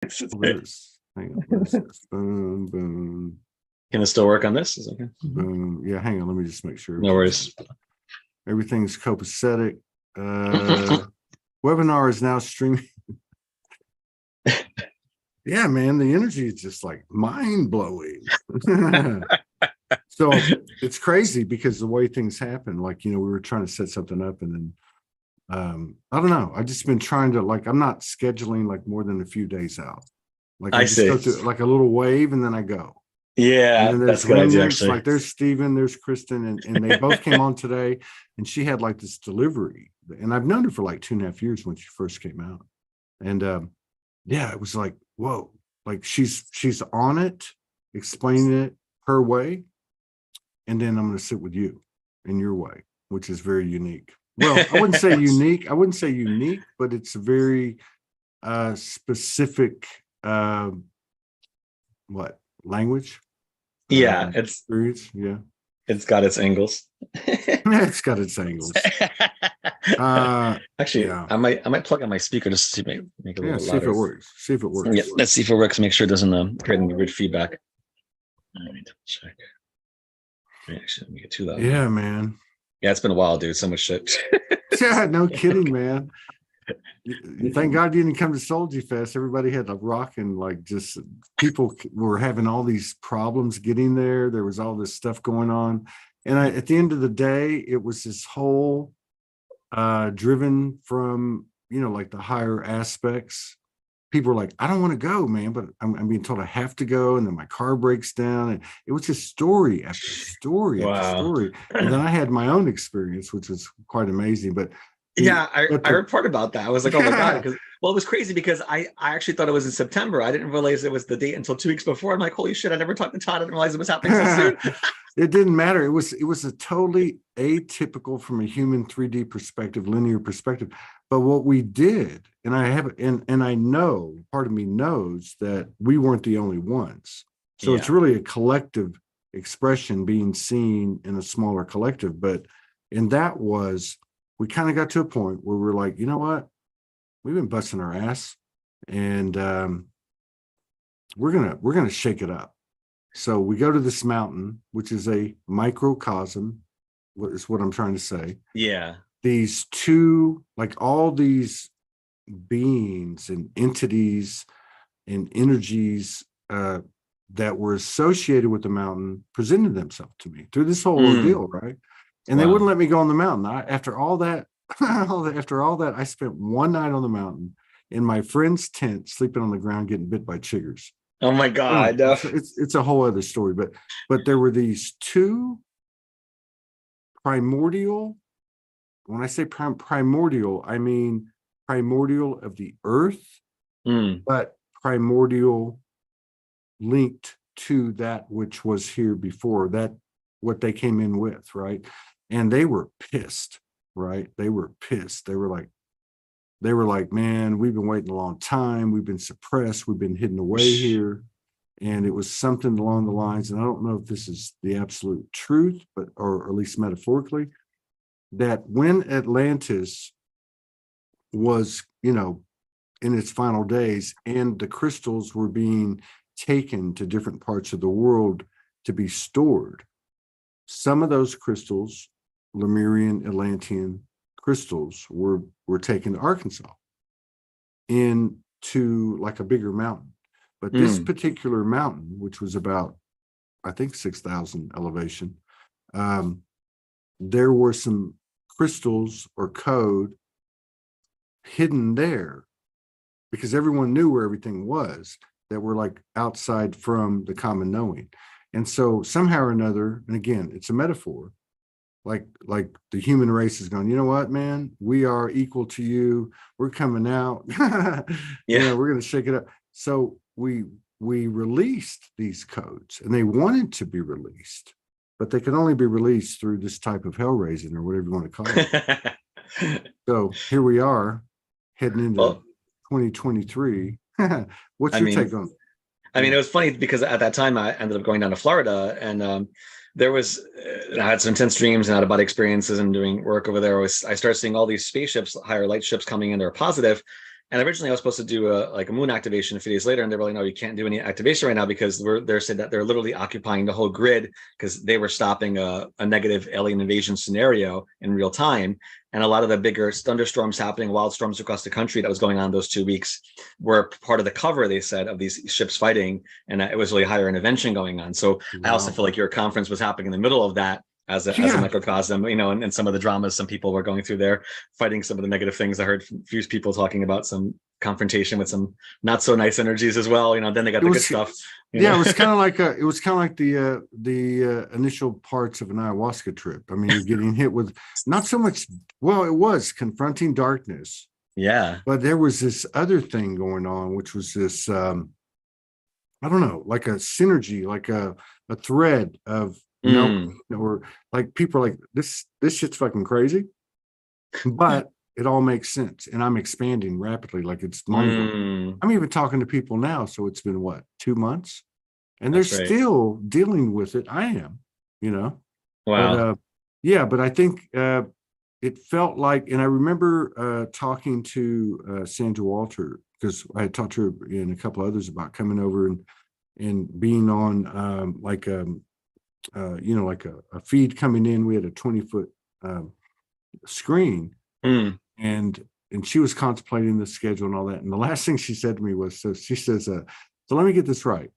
Hang on, what is this? Boom, boom. Can it still work on this? Is it okay? Boom. Yeah, hang on. Let me just make sure. No worries. Everything's copacetic. Webinar is now streaming. Yeah, man, the energy is just like mind-blowing. So it's crazy because the way things happen, like, we were trying to set something up and then I don't know. I've just been trying to, like, I'm not scheduling like more than a few days out. Like I just go through like a little wave and then I go. Yeah, and then that's good idea, actually. Like there's Steven, there's Kristen, and they both came on today, and she had like this delivery. And I've known her for like 2.5 years when she first came out. And yeah, it was like, whoa, like she's on it, explaining it her way. And then I'm going to sit with you in your way, which is very unique. Well, I wouldn't say unique. I wouldn't say unique, but it's a very specific language? Yeah, experience. Yeah, it's got its angles. It's got its angles. Actually, yeah. I might plug in my speaker just to make a little louder. See if it works. Yeah, let's see if it works. Make sure it doesn't create any weird feedback. Let me double check. Actually, let me get to that. Yeah, man. Yeah, it's been a while, dude. So much shit. Yeah, no kidding, man. Thank God you didn't come to Soulogy Fest. Everybody had a rocking, like, just people were having all these problems getting there. There was all this stuff going on. And at the end of the day, it was this whole driven from, like the higher aspects. People were like, I don't want to go, man, but I'm being told I have to go. And then my car breaks down. And it was just story after story after story. And then I had my own experience, which was quite amazing. But I report about that. I was like, oh my God. It was crazy because I actually thought it was in September. I didn't realize it was the date until 2 weeks before. I'm like, holy shit, I never talked to Todd. I didn't realize it was happening so soon. It didn't matter. It was a totally atypical from a human 3D perspective, linear perspective. But what we did, and I have, and I know, part of me knows that we weren't the only ones. So it's really a collective expression being seen in a smaller collective. And that was, we kind of got to a point where we're like, you know what? We've been busting our ass, and we're gonna shake it up. So we go to this mountain, which is a microcosm. What is what I'm trying to say? Yeah. These two, like all these beings and entities and energies that were associated with the mountain presented themselves to me through this whole ordeal, right? And they wouldn't let me go on the mountain. After all that, I spent one night on the mountain in my friend's tent, sleeping on the ground, getting bit by chiggers. Oh my God. It's a whole other story. But there were these two primordial. When I say primordial, I mean primordial of the earth, but primordial linked to that which was here before, that what they came in with, right? And they were pissed, right? They were pissed. They were like, man, we've been waiting a long time. We've been suppressed. We've been hidden away here. And it was something along the lines, and I don't know if this is the absolute truth, or at least metaphorically, that when Atlantis was, in its final days, and the crystals were being taken to different parts of the world to be stored, some of those crystals, Lemurian, Atlantean crystals, were taken to Arkansas into like a bigger mountain. But this particular mountain, which was about, I think, 6,000 elevation, there were some crystals or code hidden there because everyone knew where everything was, that were like outside from the common knowing. And so somehow or another, and again, it's a metaphor, like the human race is going, you know what, man, we are equal to you. We're coming out. We're going to shake it up. So we released these codes, and they wanted to be released, but they could only be released through this type of hell raising, or whatever you want to call it. So here we are heading into 2023. What's your take on it? I mean, it was funny because at that time I ended up going down to Florida, and there was, I had some intense dreams and out of body experiences and doing work over there. I started seeing all these spaceships, higher light ships coming in that are positive. And originally I was supposed to do a moon activation a few days later, and they were like, no, you can't do any activation right now because they're said that they're literally occupying the whole grid because they were stopping a negative alien invasion scenario in real time. And a lot of the bigger thunderstorms happening, wild storms across the country that was going on those 2 weeks were part of the cover, they said, of these ships fighting. And it was really higher intervention going on. So I also feel like your conference was happening in the middle of that as a microcosm, and some of the dramas some people were going through there, fighting some of the negative things. I heard a few people talking about some confrontation with some not so nice energies as well. Then they got the good stuff. It was kind of like the initial parts of an ayahuasca trip. I mean, you're getting hit with not so much. Well, it was confronting darkness. Yeah, but there was this other thing going on, which was this. I don't know, like a synergy, like a thread of. Or like people are like this shit's fucking crazy, but it all makes sense, and I'm expanding rapidly, like it's mind-blowing. I'm even talking to people now, so it's been what, 2 months, and they're still dealing with it. I am, wow. But I think it felt like, and I remember talking to Sandra Walter, because I had talked to her and a couple others about coming over and being on like a feed coming in. We had a 20-foot screen, and she was contemplating the schedule and all that. And the last thing she said to me was, so she says, so let me get this right.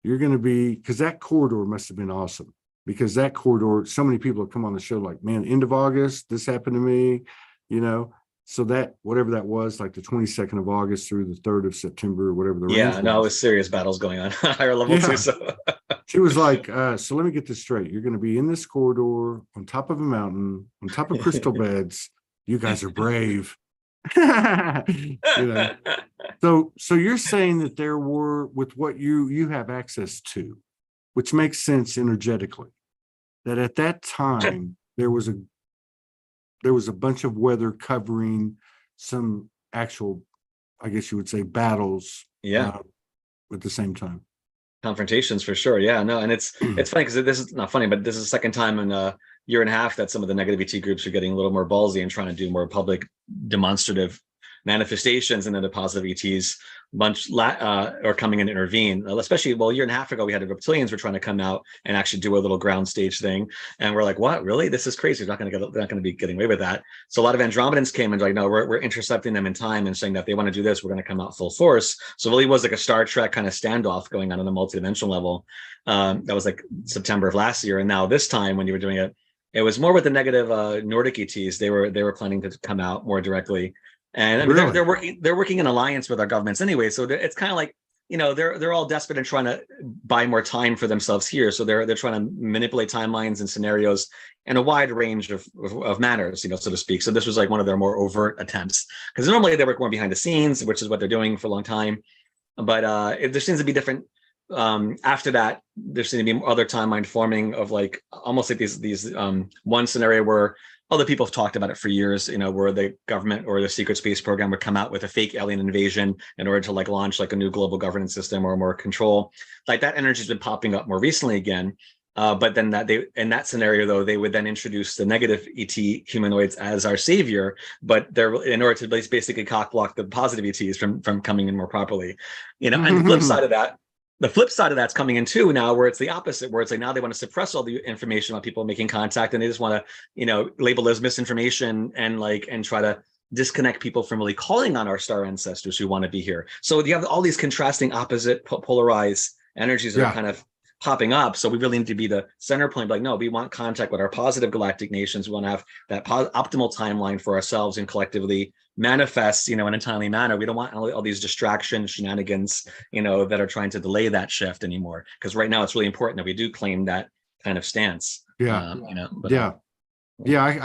You're going to be, because that corridor must have been awesome, because that corridor, so many people have come on the show like, man, end of August, this happened to me, so that, whatever that was, like the 22nd of August through the 3rd of September, or whatever the range was. No, it was serious battles going on higher level too. So she was like, so let me get this straight. You're going to be in this corridor on top of a mountain, on top of crystal beds. You guys are brave. So you're saying that there were, with what you have access to, which makes sense energetically, that at that time there was a bunch of weather covering some actual, I guess you would say, battles. At the same time. Confrontations for sure. Yeah, no. And it's funny because this is not funny, but this is the second time in a year and a half that some of the negative ET groups are getting a little more ballsy and trying to do more public demonstrative manifestations, and then the positive ETs are coming in and intervene. Especially, a year and a half ago, we had the reptilians were trying to come out and actually do a little ground stage thing, and we're like, "What? Really? This is crazy. They're not going to be getting away with that." So a lot of Andromedans came and like, "No, we're intercepting them in time and saying that they want to do this. We're going to come out full force." So it really was like a Star Trek kind of standoff going on a multidimensional level. That was like September of last year, and now this time when you were doing it, it was more with the negative Nordic ETs. They were planning to come out more directly. And I mean, really? they're working in alliance with our governments anyway. So it's kind of like, they're all desperate and trying to buy more time for themselves here. So they're trying to manipulate timelines and scenarios in a wide range of manners, so to speak. So this was like one of their more overt attempts, because normally they work more behind the scenes, which is what they're doing for a long time. But there seems to be different. After that, there seems to be other timeline forming of like almost like these one scenario where other people have talked about it for years, where the government or the secret space program would come out with a fake alien invasion in order to like launch like a new global governance system or more control. Like that energy has been popping up more recently again. But then in that scenario, though, they would then introduce the negative ET humanoids as our savior, but they're in order to basically cock block the positive ETs from coming in more properly. And the flip side of that, the flip side of that's coming in too now, where it's the opposite, where it's like now they want to suppress all the information about people making contact, and they just want to, label as misinformation and try to disconnect people from really calling on our star ancestors who want to be here. So you have all these contrasting, opposite, polarized energies that are kind of popping up. So we really need to be the center point. Like, no, we want contact with our positive galactic nations. We want to have that optimal timeline for ourselves and collectively manifest, in a timely manner. We don't want all these distractions, shenanigans, that are trying to delay that shift anymore. Because right now it's really important that we do claim that kind of stance. I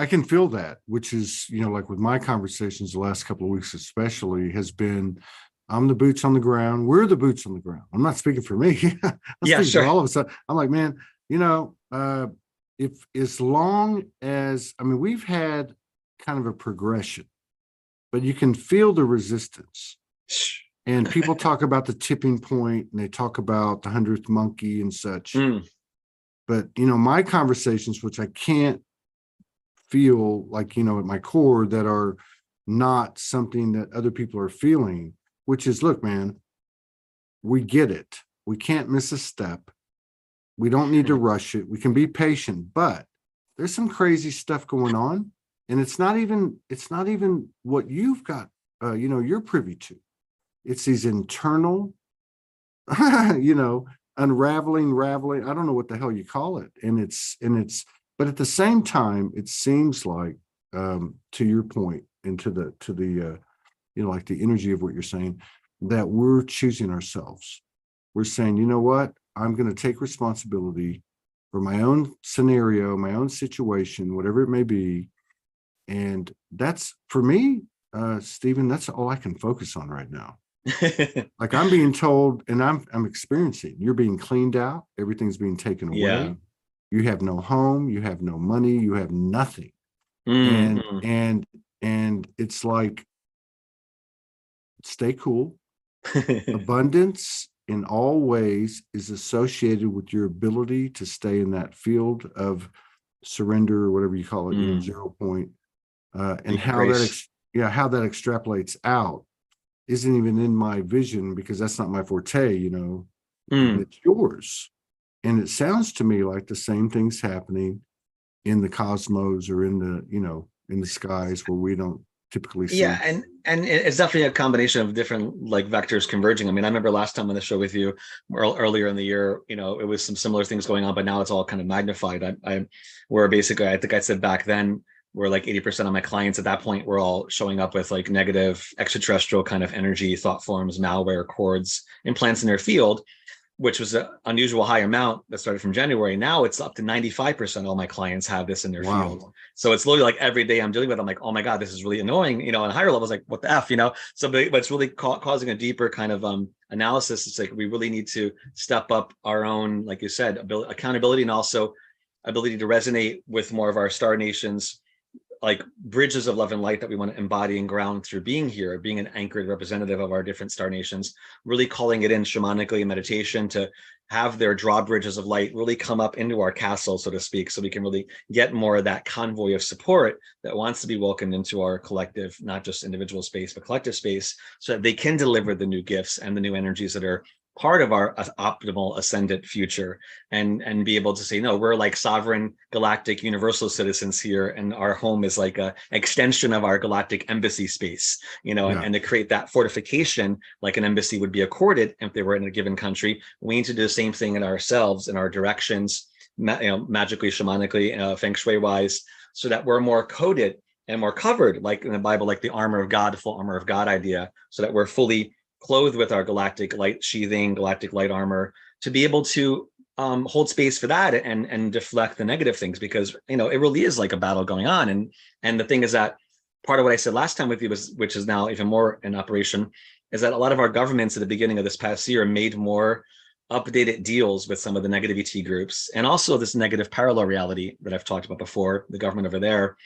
can feel that, which is, like with my conversations the last couple of weeks, especially, has been, I'm the boots on the ground. We're the boots on the ground. I'm not speaking for me. For all of us. I'm like, man, if as long as, we've had kind of a progression, but you can feel the resistance. And people talk about the tipping point, and they talk about the 100th monkey and such. But, my conversations, which I can't feel like, at my core, that are not something that other people are feeling, which is, look, man, we get it. We can't miss a step. We don't need to rush it. We can be patient, but there's some crazy stuff going on. And it's not even what you've got, you're privy to. It's these internal, unraveling, raveling. I don't know what the hell you call it. But at the same time, it seems like, to your point and to the like the energy of what you're saying, that we're choosing ourselves. We're saying, you know what? I'm going to take responsibility for my own scenario, my own situation, whatever it may be. And that's, for me, Stephen, that's all I can focus on right now. Like, I'm being told, and I'm experiencing, you're being cleaned out. Everything's being taken away. Yeah. You have no home. You have no money. You have nothing. And it's like, stay cool. Abundance in all ways is associated with your ability to stay in that field of surrender, or whatever you call it, 0 point. And how that extrapolates out isn't even in my vision, because that's not my forte, it's yours. And it sounds to me like the same thing's happening in the cosmos, or in the skies, where we don't typically see. Yeah, and it's definitely a combination of different like vectors converging. I mean, I remember last time on the show with you earlier in the year, it was some similar things going on, but now it's all kind of magnified. Where basically, I think I said back then, where like 80% of my clients at that point were all showing up with like negative extraterrestrial kind of energy, thought forms, malware, cords, implants in their field, which was an unusual high amount that started from January. Now it's up to 95% of all my clients have this in their field. So it's literally like every day I'm dealing with, I'm like, oh my God, this is really annoying. On higher levels, like, what the F, So, but it's really causing a deeper kind of analysis. It's like, we really need to step up our own, like you said, accountability, and also ability to resonate with more of our star nations, like bridges of love and light that we want to embody and ground through being here, being an anchored representative of our different star nations, really calling it in shamanically in meditation to have their drawbridges of light really come up into our castle, so to speak, so we can really get more of that convoy of support that wants to be welcomed into our collective, not just individual space, but collective space, so that they can deliver the new gifts and the new energies that are part of our optimal ascendant future, and be able to say, no, we're like sovereign galactic universal citizens here, and our home is like a extension of our galactic embassy space, and to create that fortification like an embassy would be accorded if they were in a given country. We need to do the same thing in ourselves, in our directions, magically, shamanically, feng shui wise, so that we're more coded and more covered, like in the Bible, like the armor of God, the full armor of God idea, so that we're fully clothed with our galactic light sheathing, galactic light armor, to be able to hold space for that and deflect the negative things, because it really is like a battle going on. And the thing is that part of what I said last time with you was, which is now even more in operation, is that a lot of our governments at the beginning of this past year made more updated deals with some of the negative ET groups, and also this negative parallel reality that I've talked about before, the government over there,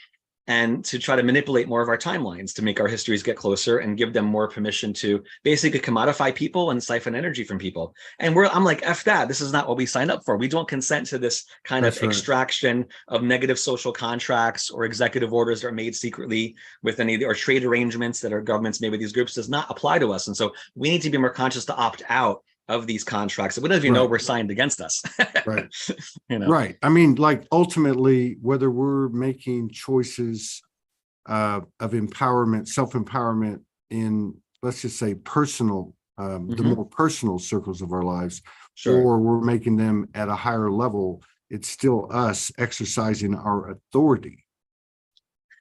and to try to manipulate more of our timelines to make our histories get closer and give them more permission to basically commodify people and siphon energy from people. And I'm like, F that. This is not what we signed up for. We don't consent to this kind of extraction of negative social contracts or executive orders that are made secretly with or trade arrangements that our governments made with these groups does not apply to us. And so we need to be more conscious to opt out of these contracts that we don't even know were signed against us. Right. Right. I mean, like, ultimately, whether we're making choices of empowerment, self-empowerment in, let's just say, personal, the more personal circles of our lives, or we're making them at a higher level, it's still us exercising our authority.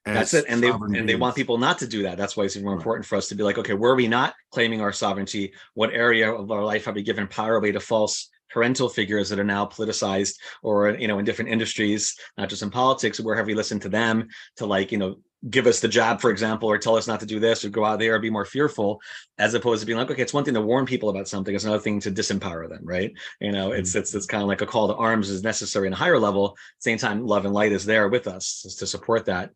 That's it. And they want people not to do that. That's why it's more important for us to be like, okay, were we not claiming our sovereignty? What area of our life have we given power away to false parental figures that are now politicized, or, in different industries, not just in politics? Where have we listened to them to give us the jab, for example, or tell us not to do this, or go out there or be more fearful, as opposed to being like, okay, it's one thing to warn people about something, it's another thing to disempower them, right? It's kind of like a call to arms is necessary in a higher level. At the same time, love and light is there with us to support that.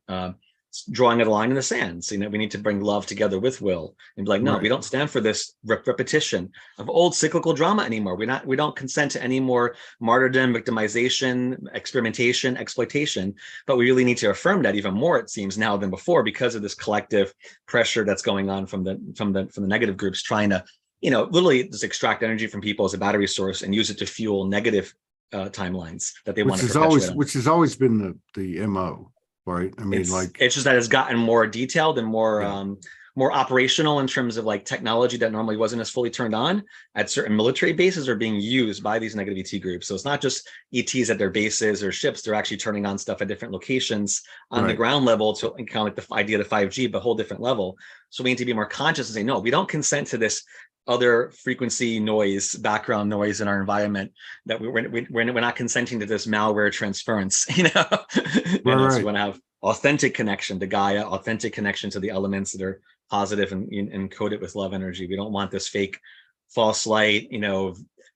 drawing a line in the sand. So, we need to bring love together with will and be like, no, we don't stand for this repetition of old cyclical drama anymore. We don't consent to any more martyrdom, victimization, experimentation, exploitation, but we really need to affirm that even more, it seems, now than before, because of this collective pressure that's going on from the negative groups trying to, literally just extract energy from people as a battery source and use it to fuel negative timelines that they want to perpetuate. Which has always been the MO, right? I mean, it's just that it's gotten more detailed and more more operational in terms of like technology that normally wasn't as fully turned on at certain military bases are being used by these negative ET groups. So it's not just ETs at their bases or ships, they're actually turning on stuff at different locations on the ground level to kind of like the idea of the 5G, but a whole different level. So we need to be more conscious and say, no, we don't consent to this other frequency noise, background noise in our environment, that we're not consenting to this malware transference, So we want to have authentic connection to Gaia, authentic connection to the elements that are positive and encoded with love energy. We don't want this fake false light,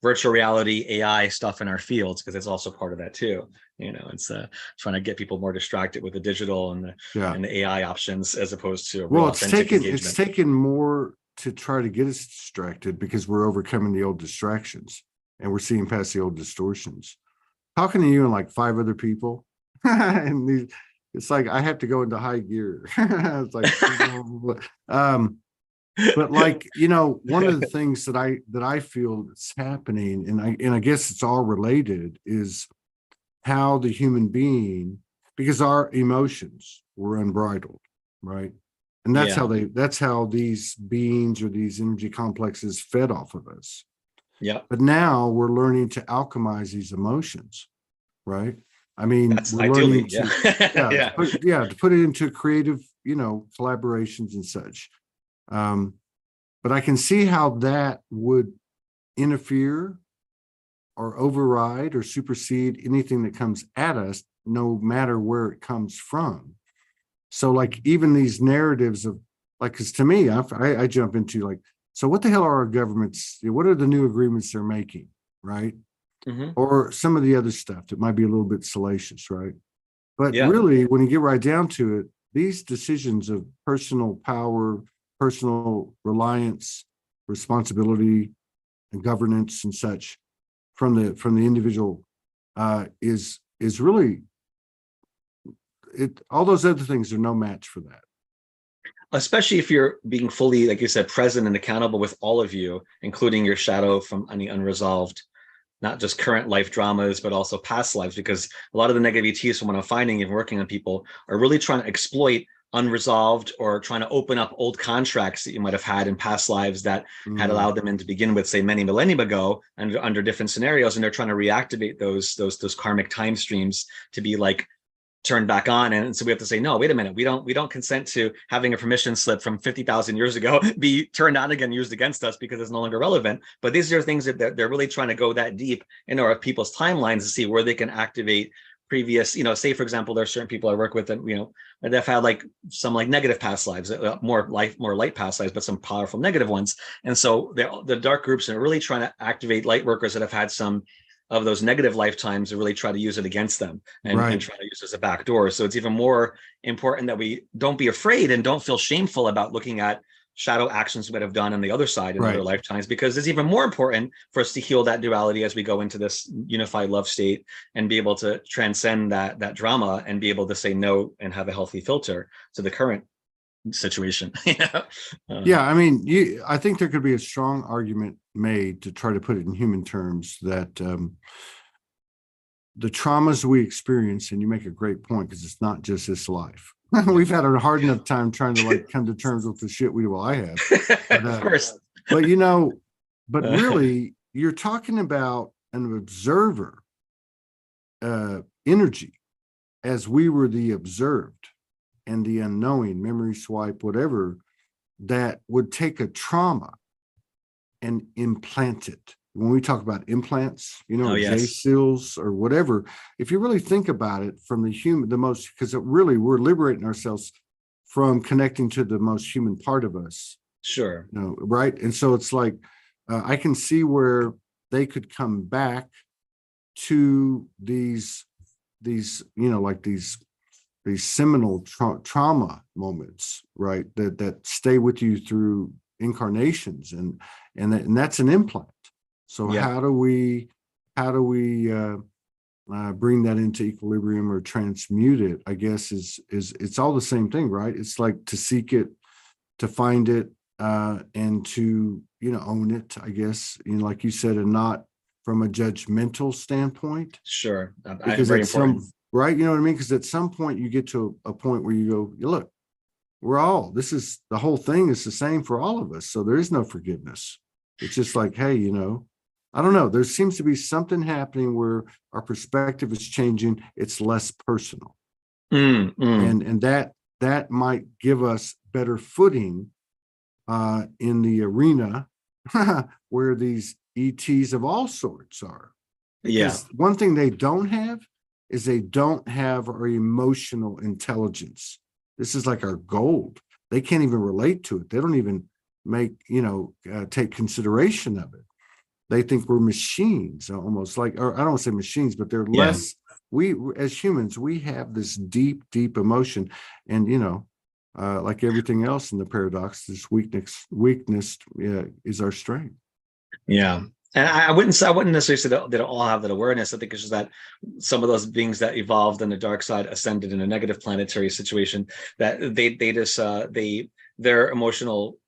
virtual reality, AI stuff in our fields, because it's also part of that too. It's trying to get people more distracted with the digital and the AI options as opposed to it's taken more to try to get us distracted because we're overcoming the old distractions and we're seeing past the old distortions. Talking to you and like 5 other people, and it's like I have to go into high gear. It's like, but like one of the things that I feel that's happening, and I guess it's all related, is how the human being, because our emotions were unbridled, right? And that's how these beings or these energy complexes fed off of us. Yeah. But now we're learning to alchemize these emotions, right? I mean, that's we're ideally, learning to put it into creative, collaborations and such. But I can see how that would interfere or override or supersede anything that comes at us, no matter where it comes from. So like even these narratives of like, because to me, I jump into like, so what the hell are our governments? What are the new agreements they're making, right? Mm-hmm. Or some of the other stuff that might be a little bit salacious, right? But really, when you get right down to it, these decisions of personal power, personal reliance, responsibility, and governance and such from the individual is really it. All those other things are no match for that. Especially if you're being fully, like you said, present and accountable with all of you, including your shadow from any unresolved, not just current life dramas, but also past lives, because a lot of the negative ETs, from what I'm finding and working on people, are really trying to exploit unresolved or trying to open up old contracts that you might have had in past lives that had allowed them in to begin with, say many millennia ago, and under different scenarios, and they're trying to reactivate those karmic time streams to be like turned back on. And so we have to say, no, wait a minute, we don't consent to having a permission slip from 50,000 years ago be turned on again, used against us, because it's no longer relevant. But these are things that they're really trying to go that deep in our people's timelines to see where they can activate previous, say for example, there are certain people I work with that, that have had like some like negative past lives, more light past lives, but some powerful negative ones. And so the dark groups are really trying to activate light workers that have had some of those negative lifetimes to really try to use it against them and try to use it as a backdoor. So it's even more important that we don't be afraid and don't feel shameful about looking at shadow actions we might have done on the other side in other lifetimes, because it's even more important for us to heal that duality as we go into this unified love state and be able to transcend that drama and be able to say no and have a healthy filter to the current situation. I mean, I think there could be a strong argument made to try to put it in human terms that the traumas we experience, and you make a great point, because it's not just this life. We've had a hard enough time trying to like come to terms with the shit I have. But, of course. But but really, you're talking about an observer energy as we were the observed and the unknowing, memory swipe, whatever, that would take a trauma and implant it. When we talk about implants, J seals or whatever, if you really think about it from because really we're liberating ourselves from connecting to the most human part of us. Sure. Right. And so it's like, I can see where they could come back to these, like these these seminal trauma moments, right? That stay with you through incarnations, and that's an implant. So how do we bring that into equilibrium or transmute it? I guess is it's all the same thing, right? It's like to seek it, to find it, and to own it, I guess, like you said, and not from a judgmental standpoint. Sure, because very at important. right, you know what I mean? Because at some point you get to a point where you go, look, the whole thing is the same for all of us. So there is no forgiveness. It's just like, hey, I don't know. There seems to be something happening where our perspective is changing. It's less personal. And that might give us better footing in the arena where these ETs of all sorts are. Because one thing they don't have is they don't have our emotional intelligence. This is like our gold. They can't even relate to it. They don't even take consideration of it. They think we're machines, almost like, or I don't want to say machines, but they're less. We, as humans, we have this deep, deep emotion, and like everything else in the paradox, this weakness is our strength. Yeah. And I wouldn't necessarily say that they don't all have that awareness. I think it's just that some of those beings that evolved on the dark side ascended in a negative planetary situation, that their emotional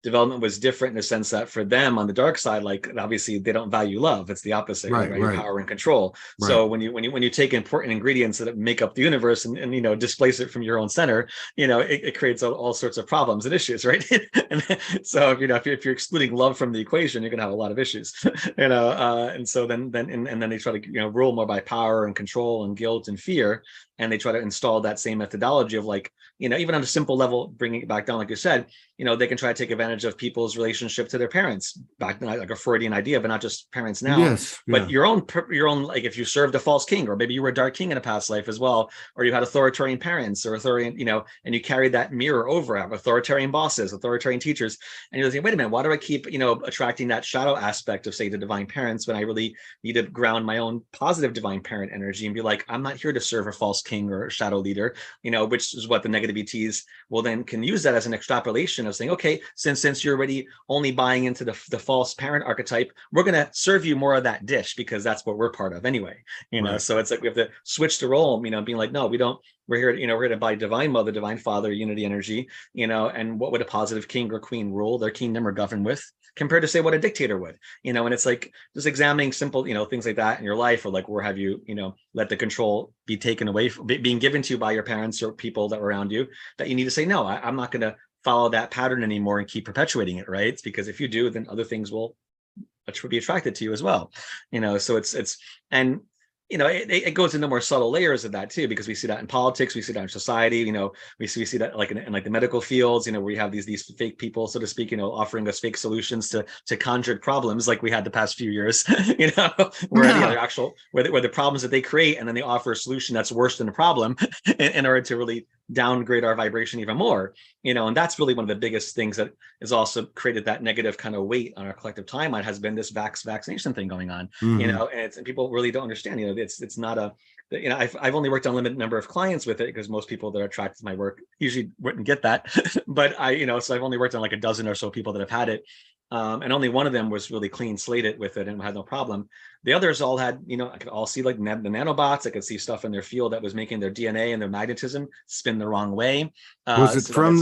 development was different in the sense that for them on the dark side, like obviously they don't value love. It's the opposite, right? Power and control. Right. So when you take important ingredients that make up the universe and displace it from your own center, it creates all sorts of problems and issues, right? And so if you're excluding love from the equation, you're gonna have a lot of issues, and so then they try to rule more by power and control and guilt and fear, and they try to install that same methodology of like, even on a simple level, bringing it back down, like you said, they can try to take advantage of people's relationship to their parents, back then, like a Freudian idea, but not just parents now. Yes, but your own, like if you served a false king, or maybe you were a dark king in a past life as well, or you had authoritarian parents or authoritarian, and you carried that mirror over, have authoritarian bosses, authoritarian teachers, and you're thinking, wait a minute, why do I keep, attracting that shadow aspect of, say, the divine parents, when I really need to ground my own positive divine parent energy and be like, I'm not here to serve a false king or a shadow leader, which is what the negative ETs will then can use that as an extrapolation of saying, okay, since you're already only buying into the false parent archetype, we're going to serve you more of that dish because that's what we're part of anyway. Right. So it's like we have to switch the role, being like, no, we don't. We're here, we're here to buy divine mother, divine father, unity energy, and what would a positive king or queen rule their kingdom or govern with, compared to say what a dictator would, and it's like just examining simple, things like that in your life, or like where have you, let the control be taken away, being given to you by your parents or people that were around you, that you need to say, no, I'm not going to follow that pattern anymore and keep perpetuating it, right? It's because if you do, then other things will be attracted to you as well, so it's and it goes into more subtle layers of that too, because we see that in politics, we see that in society, we see that like in like the medical fields, where we have these fake people, so to speak, offering us fake solutions to conjured problems, like we had the past few years, where the actual where the problems that they create, and then they offer a solution that's worse than the problem in order to really downgrade our vibration even more, and that's really one of the biggest things that has also created that negative kind of weight on our collective timeline, has been this vaccination thing going on, and people really don't understand, it's not a, I've only worked on a limited number of clients with it, because most people that are attracted to my work usually wouldn't get that, but so I've only worked on like a dozen or so people that have had it. And only one of them was really clean slated with it and had no problem. The others all had, I could all see like the nanobots. I could see stuff in their field that was making their DNA and their magnetism spin the wrong way. Was it from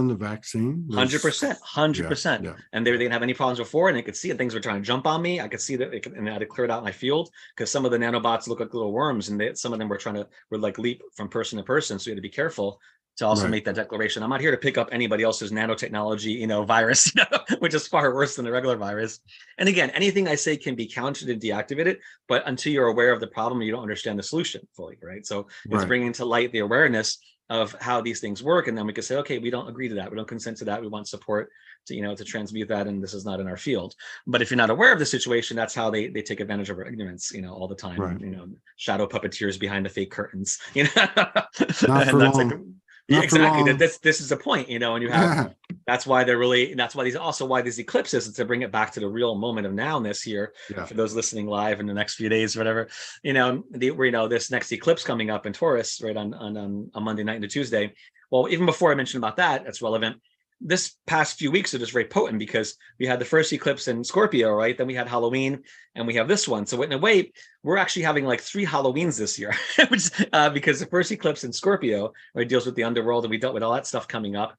the vaccine? 100%. Yeah. And they didn't have any problems before, and they could see it. Things were trying to jump on me. I could see that, and I had to clear it out my field, because some of the nanobots look like little worms, and some of them were like leap from person to person. So you had to be careful to also make that declaration. I'm not here to pick up anybody else's nanotechnology, virus, which is far worse than the regular virus. And again, anything I say can be countered and deactivated, but until you're aware of the problem, you don't understand the solution fully, right? So it's bringing to light the awareness of how these things work, and then we can say, okay, we don't agree to that, we don't consent to that, we want support to to transmute that, and this is not in our field. But if you're not aware of the situation, that's how they take advantage of our ignorance, all the time. Shadow puppeteers behind the fake curtains, Not for long. Yeah, exactly. This is the point, and you have that's why these eclipses is to bring it back to the real moment of nowness here. Yeah. For those listening live in the next few days, or whatever, this next eclipse coming up in Taurus, right on Monday night into Tuesday. Well, even before I mentioned about that's relevant. This past few weeks are just very potent because we had the first eclipse in Scorpio, right? Then we had Halloween, and we have this one. So in a way, we're actually having like 3 Halloweens this year, which because the first eclipse in Scorpio, right, deals with the underworld, and we dealt with all that stuff coming up.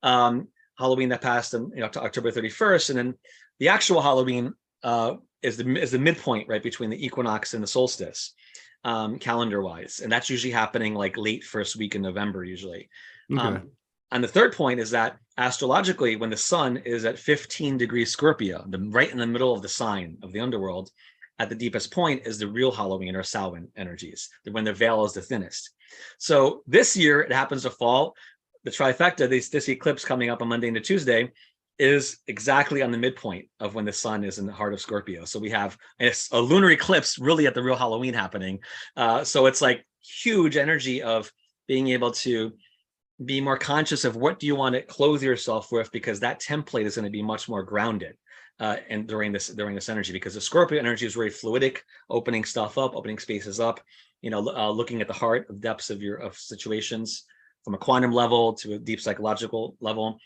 Halloween that passed on October 31st, and then the actual Halloween is the midpoint, right, between the equinox and the solstice, calendar-wise, and that's usually happening like late first week in November, usually. Okay. And the third point is that astrologically, when the sun is at 15 degrees Scorpio, right in the middle of the sign of the underworld, at the deepest point is the real Halloween or Samhain energies, when the veil is the thinnest. So this year, it happens to fall. The trifecta, this eclipse coming up on Monday into Tuesday, is exactly on the midpoint of when the sun is in the heart of Scorpio. So we have a lunar eclipse really at the real Halloween happening. So it's like huge energy of being able to be more conscious of what do you want to clothe yourself with, because that template is going to be much more grounded and during this energy, because the Scorpio energy is very fluidic, opening stuff up, opening spaces up, looking at the heart of depths of situations from a quantum level to a deep psychological level,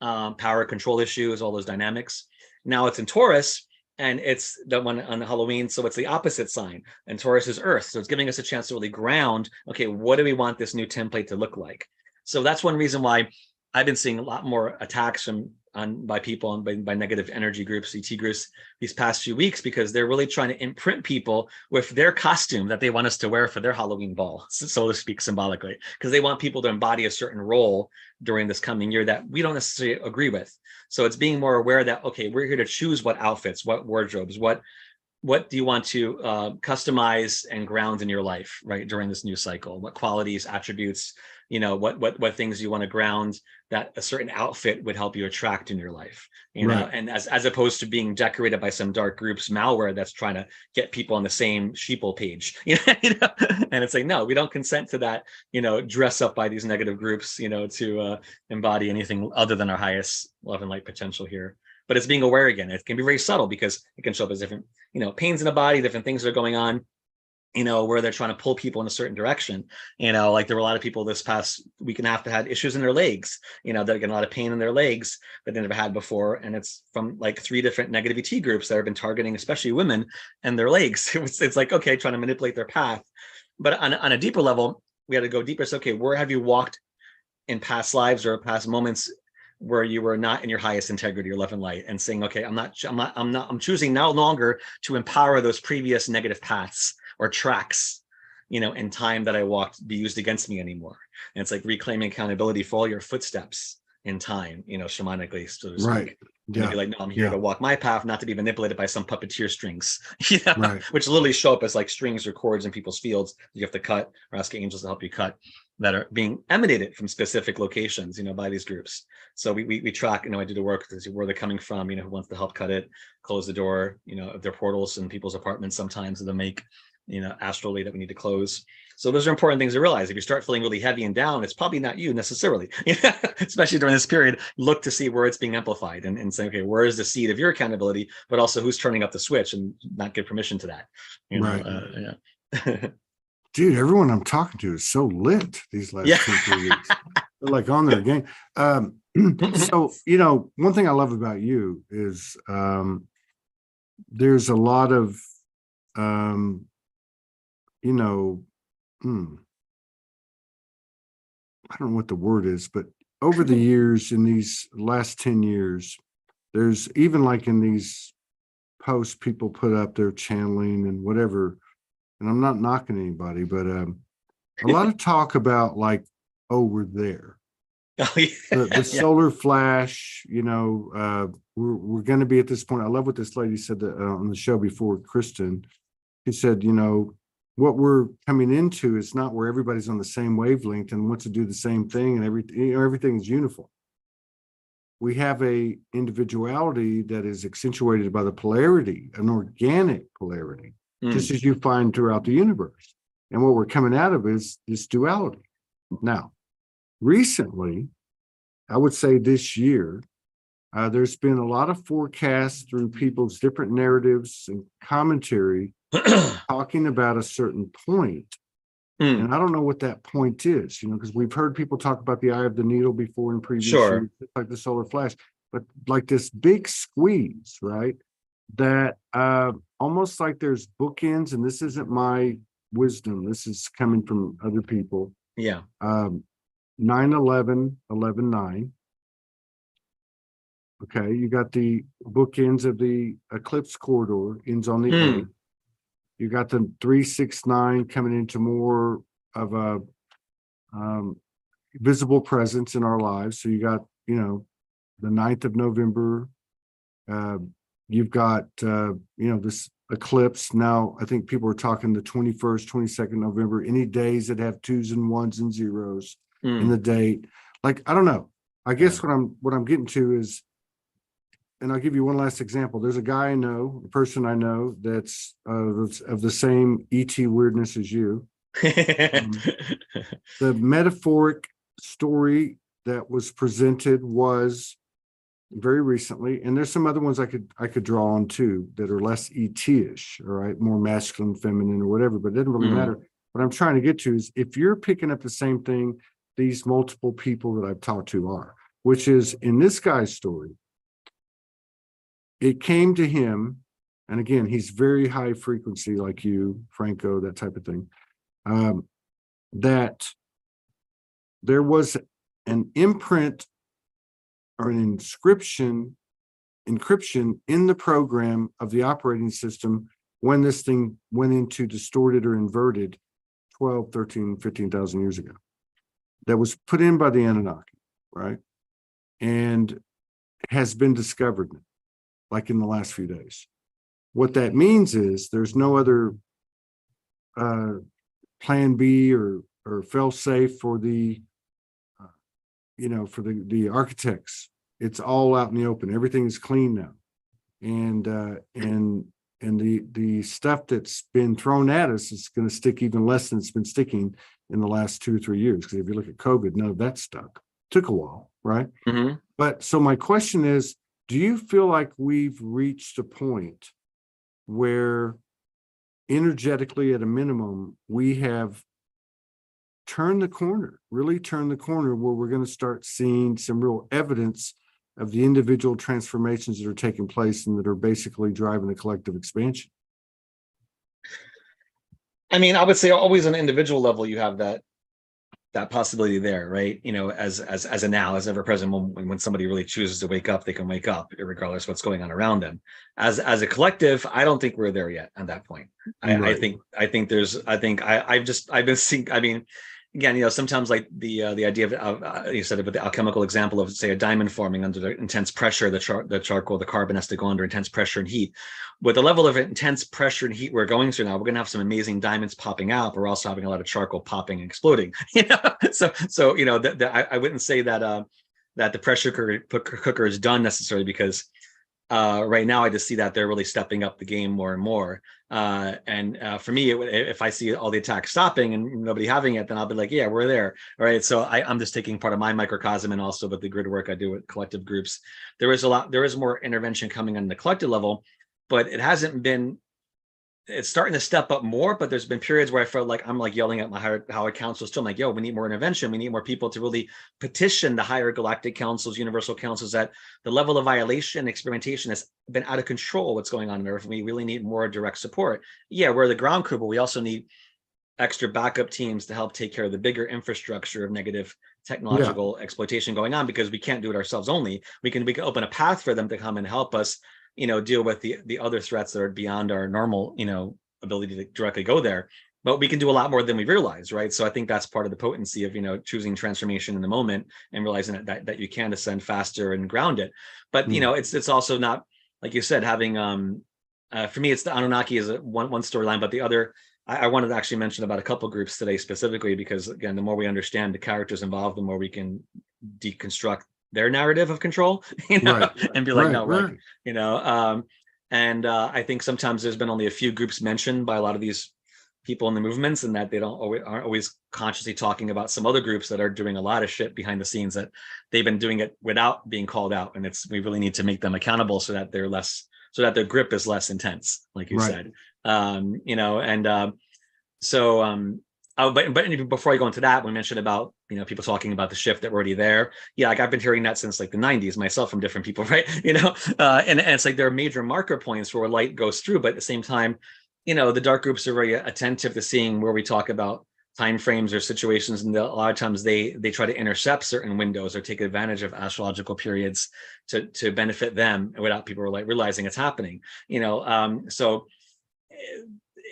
power control issues, all those dynamics. Now it's in Taurus, and it's the one on Halloween, so it's the opposite sign, and Taurus is Earth, so it's giving us a chance to really ground, okay, what do we want this new template to look like? So that's one reason why I've been seeing a lot more attacks by people and by negative energy groups, ET groups, these past few weeks, because they're really trying to imprint people with their costume that they want us to wear for their Halloween ball, so to speak, symbolically, because they want people to embody a certain role during this coming year that we don't necessarily agree with. So it's being more aware that, okay, we're here to choose what outfits, what wardrobes, what do you want to customize and ground in your life, right, during this new cycle? What qualities, attributes, what things you want to ground that a certain outfit would help you attract in your life, Right. and as opposed to being decorated by some dark groups, malware that's trying to get people on the same sheeple page, and it's like, no, we don't consent to that, dress up by these negative groups, to embody anything other than our highest love and light potential here. But it's being aware again. It can be very subtle because it can show up as different, pains in the body, different things that are going on, where they're trying to pull people in a certain direction. Like there were a lot of people this past week and a half that had issues in their legs, that get a lot of pain in their legs that they never had before. And it's from like 3 different negative ET groups that have been targeting, especially women and their legs. It's like, okay, trying to manipulate their path. But on a deeper level, we had to go deeper. So, okay, where have you walked in past lives or past moments where you were not in your highest integrity or love and light, and saying, okay, I'm choosing no longer to empower those previous negative paths or tracks, in time that I walked be used against me anymore. And it's like reclaiming accountability for all your footsteps in time, shamanically, so to speak. Right. Yeah. Be like, no, I'm here to walk my path, not to be manipulated by some puppeteer strings, Right. which literally show up as like strings or cords in people's fields you have to cut or ask angels to help you cut, that are being emanated from specific locations, by these groups. So we track, I do the work to see where they're coming from, who wants to help cut it, close the door, of their portals in people's apartments sometimes that they make, astrally, that we need to close. So those are important things to realize. If you start feeling really heavy and down, it's probably not you necessarily, especially during this period. Look to see where it's being amplified and say, okay, where is the seed of your accountability, but also who's turning up the switch, and not give permission to that. Right. Dude, everyone I'm talking to is so lit these last 2-3 weeks. They're like on their game. So, one thing I love about you is there's a lot of, I don't know what the word is, but over the years, in these last 10 years, there's even like in these posts people put up, their channeling and whatever, and I'm not knocking anybody, but a lot of talk about like, oh, we're there. Oh, yeah. The solar flash, we're going to be at this point. I love what this lady said on the show before, Kristen. She said, what we're coming into is not where everybody's on the same wavelength and wants to do the same thing, and everything is uniform. We have a individuality that is accentuated by the polarity, an organic polarity, just as you find throughout the universe. And what we're coming out of is this duality. Now, recently, I would say this year, there's been a lot of forecasts through people's different narratives and commentary talking about a certain point. And I don't know what that point is, because we've heard people talk about the eye of the needle before in previous years, like the solar flash, but like this big squeeze, right? That almost like there's bookends, and this isn't my wisdom, this is coming from other people. Yeah. 9/11, 11/9. Okay, you got the bookends of the eclipse corridor, ends on the 8th. You got the 369 coming into more of a visible presence in our lives. So you got, the 9th of November. You've got, this eclipse. Now, I think people are talking the 21st, 22nd November, any days that have 2s and 1s and 0s in the date. Like, I don't know. I guess what I'm getting to is, and I'll give you one last example. There's a guy I know, a person I know that's of the same ET weirdness as you. The metaphoric story that was presented was very recently, and there's some other ones I could draw on too that are less ET-ish, all right, more masculine, feminine, or whatever, but it doesn't really matter. What I'm trying to get to is if you're picking up the same thing these multiple people that I've talked to are, which is in this guy's story, it came to him, and again, he's very high frequency like you, Franco, that type of thing, that there was an imprint or an encryption in the program of the operating system when this thing went into distorted or inverted 12, 13, 15,000 years ago. That was put in by the Anunnaki, right? And has been discovered like in the last few days. What that means is there's no other plan B or fail safe for the for the architects. It's all out in the open. Everything is clean now, and the stuff that's been thrown at us is going to stick even less than it's been sticking in the last 2 or 3 years. Because if you look at COVID, none of that stuck. Took a while, right? But so my question is, do you feel like we've reached a point where energetically, at a minimum, we have really turned the corner where we're going to start seeing some real evidence of the individual transformations that are taking place and that are basically driving the collective expansion? I mean, I would say always on an individual level, you have that possibility there, right? As a now, as ever present moment, when somebody really chooses to wake up, they can wake up regardless of what's going on around them. As a collective, I don't think we're there yet at that point. I've been seeing, I mean, again, sometimes like the idea of you said about the alchemical example of, say, a diamond forming under the intense pressure, the charcoal, the carbon has to go under intense pressure and heat. With the level of intense pressure and heat we're going through now, we're going to have some amazing diamonds popping out, but we're also having a lot of charcoal popping and exploding. So I wouldn't say that the pressure cooker is done necessarily, because right now I just see that they're really stepping up the game more and more. For me, if I see all the attacks stopping and nobody having it, then I'll be like, yeah, we're there. All right. So I'm just taking part of my microcosm, and also with the grid work I do with collective groups. There is more intervention coming on the collective level, but it's starting to step up more. But there's been periods where I felt like I'm like yelling at my higher councils too. I'm like, yo, we need more intervention. We need more people to really petition the higher galactic councils, universal councils, that the level of violation, experimentation has been out of control. What's going on in Earth? We really need more direct support. Yeah, we're the ground crew, but we also need extra backup teams to help take care of the bigger infrastructure of negative technological exploitation going on, because we can't do it ourselves only. We can open a path for them to come and help us deal with the other threats that are beyond our normal, ability to directly go there. But we can do a lot more than we realize, right? So I think that's part of the potency of, choosing transformation in the moment and realizing that you can ascend faster and ground it. But, it's also not, like you said, having, for me, it's the Anunnaki is one storyline, but the other, I wanted to actually mention about a couple groups today specifically, because again, the more we understand the characters involved, the more we can deconstruct their narrative of control, and be like, right. I think sometimes there's been only a few groups mentioned by a lot of these people in the movements, and that they aren't always consciously talking about some other groups that are doing a lot of shit behind the scenes that they've been doing it without being called out. And we really need to make them accountable so that their grip is less intense, like you said. But even before I go into that, we mentioned about, people talking about the shift that were already there. Yeah, like I've been hearing that since like the 90s myself from different people, right? And it's like there are major marker points where light goes through, but at the same time, the dark groups are very attentive to seeing where we talk about time frames or situations, and a lot of times they try to intercept certain windows or take advantage of astrological periods to benefit them without people like realizing it's happening. So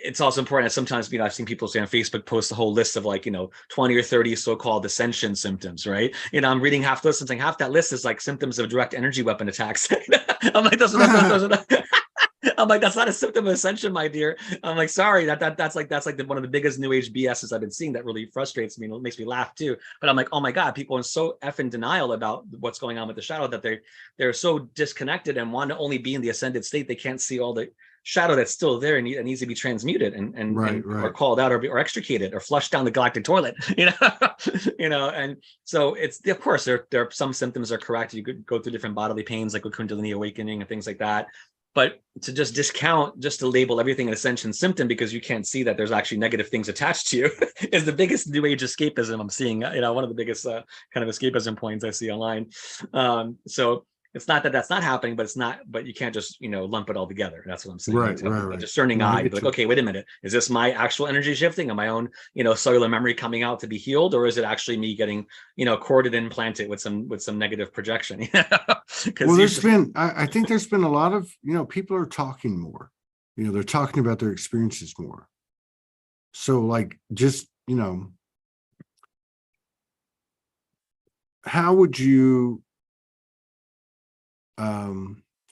it's also important. Sometimes, I've seen people say on Facebook post a whole list of 20 or 30 so-called ascension symptoms, right? I'm reading half the list and saying half that list is like symptoms of direct energy weapon attacks. I'm like, those are I'm like, that's not a symptom of ascension, my dear. I'm like, sorry, that's like one of the biggest new age BSs I've been seeing. That really frustrates me and it makes me laugh too. But I'm like, oh my God, people are so effing denial about what's going on with the shadow that they're so disconnected and want to only be in the ascended state. They can't see all the shadow that's still there and needs to be transmuted and or called out or extricated or flushed down the galactic toilet. And so it's, of course, there are some symptoms are correct. You could go through different bodily pains like with Kundalini awakening and things like that. But to just discount, just to label everything an ascension symptom because you can't see that there's actually negative things attached to you is the biggest new age escapism I'm seeing. One of the biggest kind of escapism points I see online. So it's not that that's not happening, but you can't just, lump it all together. That's what I'm saying. Right. A discerning eye, like, okay, wait a minute. Is this my actual energy shifting? Am my own, cellular memory coming out to be healed? Or is it actually me getting, corded and implanted with some negative projection? Well, I think there's been a lot of, people are talking more, they're talking about their experiences more. So like, just, how would you,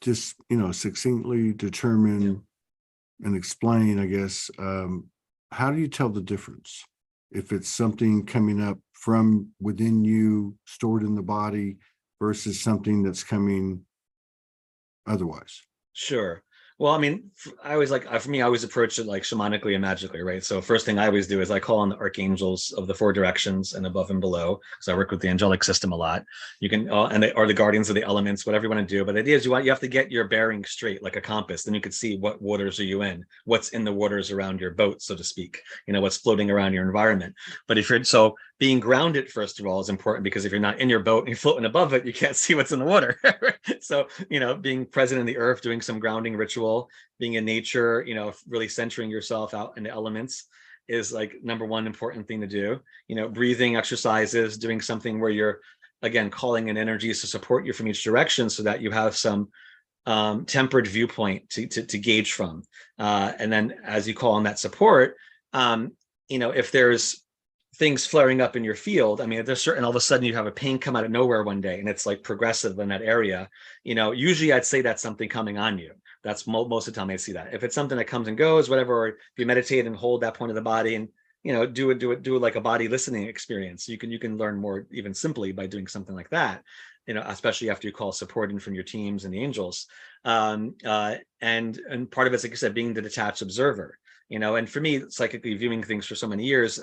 just succinctly determine and explain, I guess, how do you tell the difference if it's something coming up from within you, stored in the body, versus something that's coming otherwise? Sure. Well, I mean, I always for me, I always approach it like shamanically and magically, right? So first thing I always do is I call on the archangels of the four directions and above and below. So I work with the angelic system a lot. You can, or the guardians of the elements, whatever you want to do. But the idea is you have to get your bearing straight like a compass. Then you can see what waters are you in, what's in the waters around your boat, so to speak, what's floating around your environment. But being grounded, first of all, is important because if you're not in your boat and you're floating above it, you can't see what's in the water. So, being present in the earth, doing some grounding ritual, being in nature, really centering yourself out in the elements is like number one important thing to do. Breathing exercises, doing something where you're, again, calling in energies to support you from each direction so that you have some tempered viewpoint to gauge from. And then as you call on that support, if there's things flaring up in your field, I mean, if there's certain, all of a sudden you have a pain come out of nowhere one day and it's like progressive in that area, usually I'd say that's something coming on you. That's most of the time I see that. If it's something that comes and goes, whatever, or if you meditate and hold that point of the body and, do it like a body listening experience. You can learn more even simply by doing something like that, especially after you call support in from your teams and the angels. And part of it's, like I said, being the detached observer, and for me, psychically viewing things for so many years,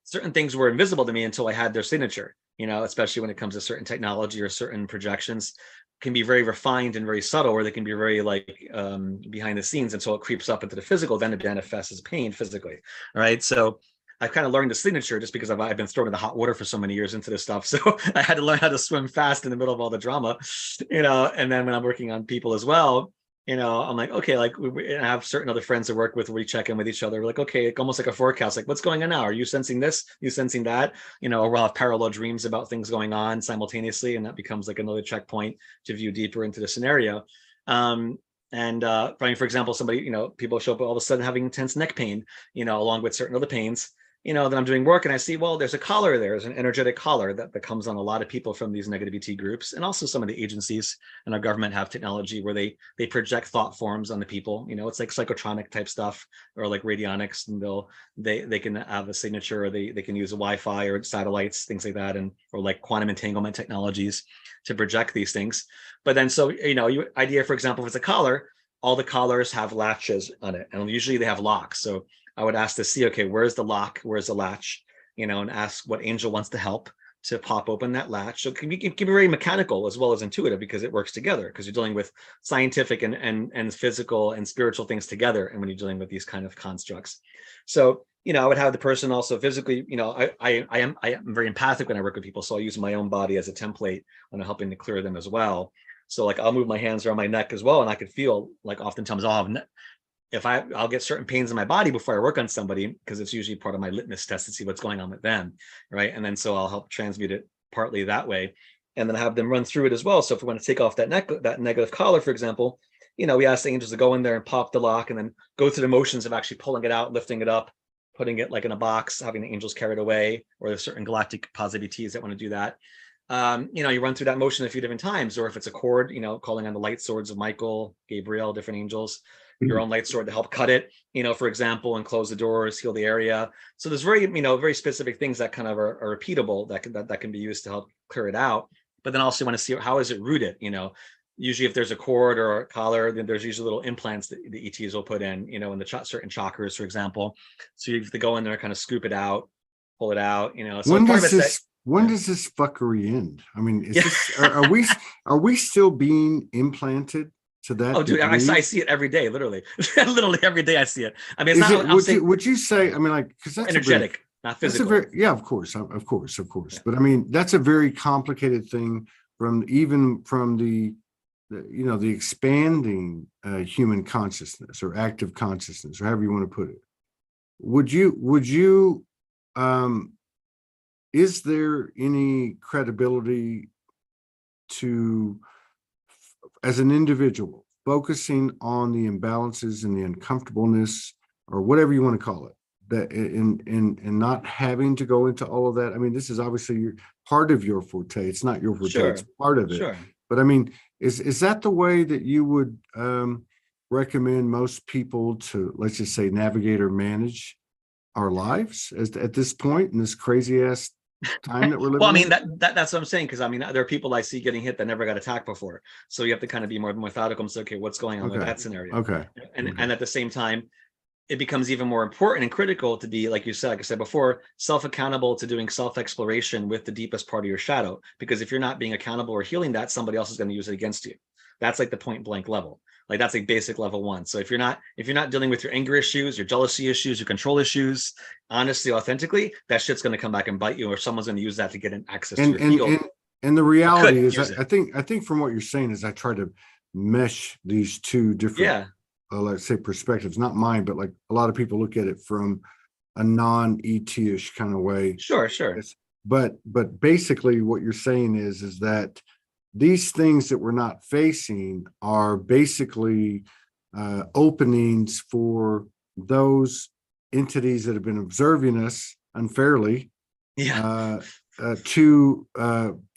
certain things were invisible to me until I had their signature, especially when it comes to certain technology or certain projections can be very refined and very subtle, or they can be very behind the scenes until it creeps up into the physical, then it manifests as pain physically. All right. So I've kind of learned the signature just because I've been thrown in the hot water for so many years into this stuff. So I had to learn how to swim fast in the middle of all the drama, and then when I'm working on people as well, I'm like, okay, like I have certain other friends to work with where we check in with each other. We're like, okay, almost like a forecast, like what's going on now? Are you sensing this? You sensing that? Or we'll have parallel dreams about things going on simultaneously. And that becomes like another checkpoint to view deeper into the scenario. For example, somebody, people show up all of a sudden having intense neck pain, along with certain other pains. Then I'm doing work and I see, well, there's a collar there. There's an energetic collar that comes on a lot of people from these negative ET groups. And also some of the agencies in our government have technology where they project thought forms on the people. It's like psychotronic type stuff or like radionics, and they can have a signature, or they can use a Wi-Fi or satellites, things like that, or like quantum entanglement technologies to project these things. But then, so, idea, for example, if it's a collar, all the collars have latches on it, and usually they have locks. So I would ask to see, okay, where's the lock? Where's the latch? You know, and ask what angel wants to help to pop open that latch. So it can be very mechanical as well as intuitive, because it works together, because you're dealing with scientific and physical and spiritual things together. And when you're dealing with these kind of constructs. So, you know, I would have the person also physically, you know, I am very empathic when I work with people. So I use my own body as a template when I'm helping to clear them as well. So like I'll move my hands around my neck as well. And I could feel like oftentimes I'll get certain pains in my body before I work on somebody, because it's usually part of my litmus test to see what's going on with them, right? And then so I'll help transmute it partly that way, and then have them run through it as well. So if we want to take off that negative collar, for example, you know, we ask the angels to go in there and pop the lock, and then go through the motions of actually pulling it out, lifting it up, putting it like in a box, having the angels carry it away, or there's certain galactic positivities that want to do that. You know, you run through that motion a few different times, or if it's a cord, you know, calling on the light swords of Michael, Gabriel, different angels, your own light sword to help cut it, you know, for example, and close the doors, heal the area. So there's very specific things that kind of are repeatable that can be used to help clear it out. But then also want to see how is it rooted, you know. Usually if there's a cord or a collar, then there's usually little implants that the ETs will put in, you know, in the certain chakras, for example. So you have to go in there, kind of scoop it out, pull it out, you know. So when does this fuckery end? I mean, is this, are we still being implanted to that? Oh, dude, I see it every day, literally. Literally every day I see it. I mean, it's would you say, I mean, like, because that's energetic, not physical. Yeah, of course. Yeah. But I mean, that's a very complicated thing from the you know, the expanding human consciousness or active consciousness, or however you want to put it. Would you is there any credibility to, as an individual, focusing on the imbalances and the uncomfortableness, or whatever you want to call it, that in not having to go into all of that? I mean, this is obviously part of your forte. It's not your forte, sure. It's part of it. Sure. But I mean, is that the way that you would recommend most people to, let's just say, navigate or manage our lives at this point in this crazy ass time that we're living? Well, I mean, that's what I'm saying, because I mean, there are people I see getting hit that never got attacked before. So you have to kind of be more methodical and say, okay, what's going on with that scenario? Okay. And at the same time, it becomes even more important and critical to be, like you said, like I said before, self-accountable to doing self-exploration with the deepest part of your shadow. Because if you're not being accountable or healing that, somebody else is going to use it against you. That's like the point blank level. Like that's like basic level 1. So if you're not dealing with your anger issues, your jealousy issues, your control issues, honestly, authentically, that shit's going to come back and bite you, or someone's going to use that to get an access to your field. And the reality is, I think from what you're saying is, I try to mesh these two different, let's say, perspectives, not mine, but like a lot of people look at it from a non-ET-ish kind of way. Sure. But basically what you're saying is that these things that we're not facing are basically openings for those entities that have been observing us unfairly to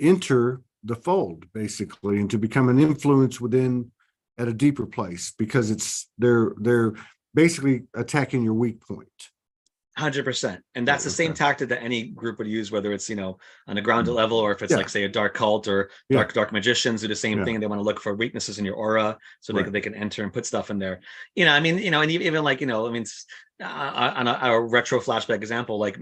enter the fold, basically, and to become an influence within at a deeper place, because they're basically attacking your weak point. 100%. And that's the same tactic that any group would use, whether it's, you know, on a grounded level, or if it's like, say, a dark cult or dark magicians do the same thing. They want to look for weaknesses in your aura so they can enter and put stuff in there. You know, I mean, you know, and even like, you know, I mean, on a retro flashback example, like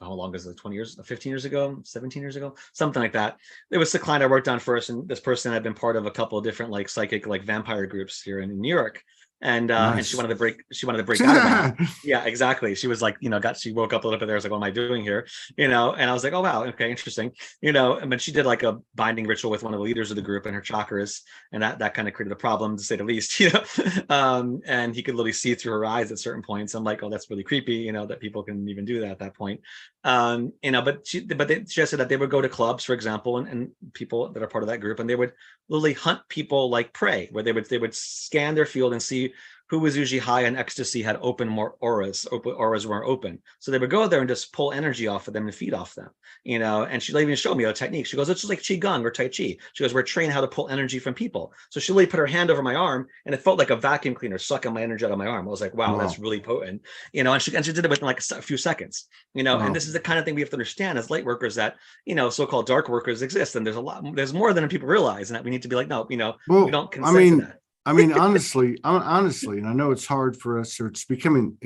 how long is it? 20 years, 15 years ago, 17 years ago, something like that. There was the client I worked on first, and this person had been part of a couple of different like psychic, like vampire groups here in New York. And and she wanted to break out of that. Yeah, exactly. She was like, you know, she woke up a little bit there. I was like, what am I doing here? You know, and I was like, oh wow, okay, interesting. You know, and then she did like a binding ritual with one of the leaders of the group and her chakras, and that kind of created a problem, to say the least, you know. And he could literally see through her eyes at certain points. I'm like, oh, that's really creepy, you know, that people can even do that at that point. You know, but she said that they would go to clubs, for example, and people that are part of that group, and they would literally hunt people like prey, where they would scan their field and see who was usually high on ecstasy, had more auras were open. So they would go there and just pull energy off of them and feed off them, you know. And she even showed me a technique. She goes, it's just like Qigong or Tai Chi. She goes, we're trained how to pull energy from people. So she literally put her hand over my arm, and it felt like a vacuum cleaner sucking my energy out of my arm. I was like, wow. That's really potent, you know. And she did it within like a few seconds, you know. And this is the kind of thing we have to understand as light workers, that, you know, so-called dark workers exist, and there's more than people realize, and that we need to be like, no, you know, we don't consent to that. I mean, honestly, and I know it's hard for us, or it's becoming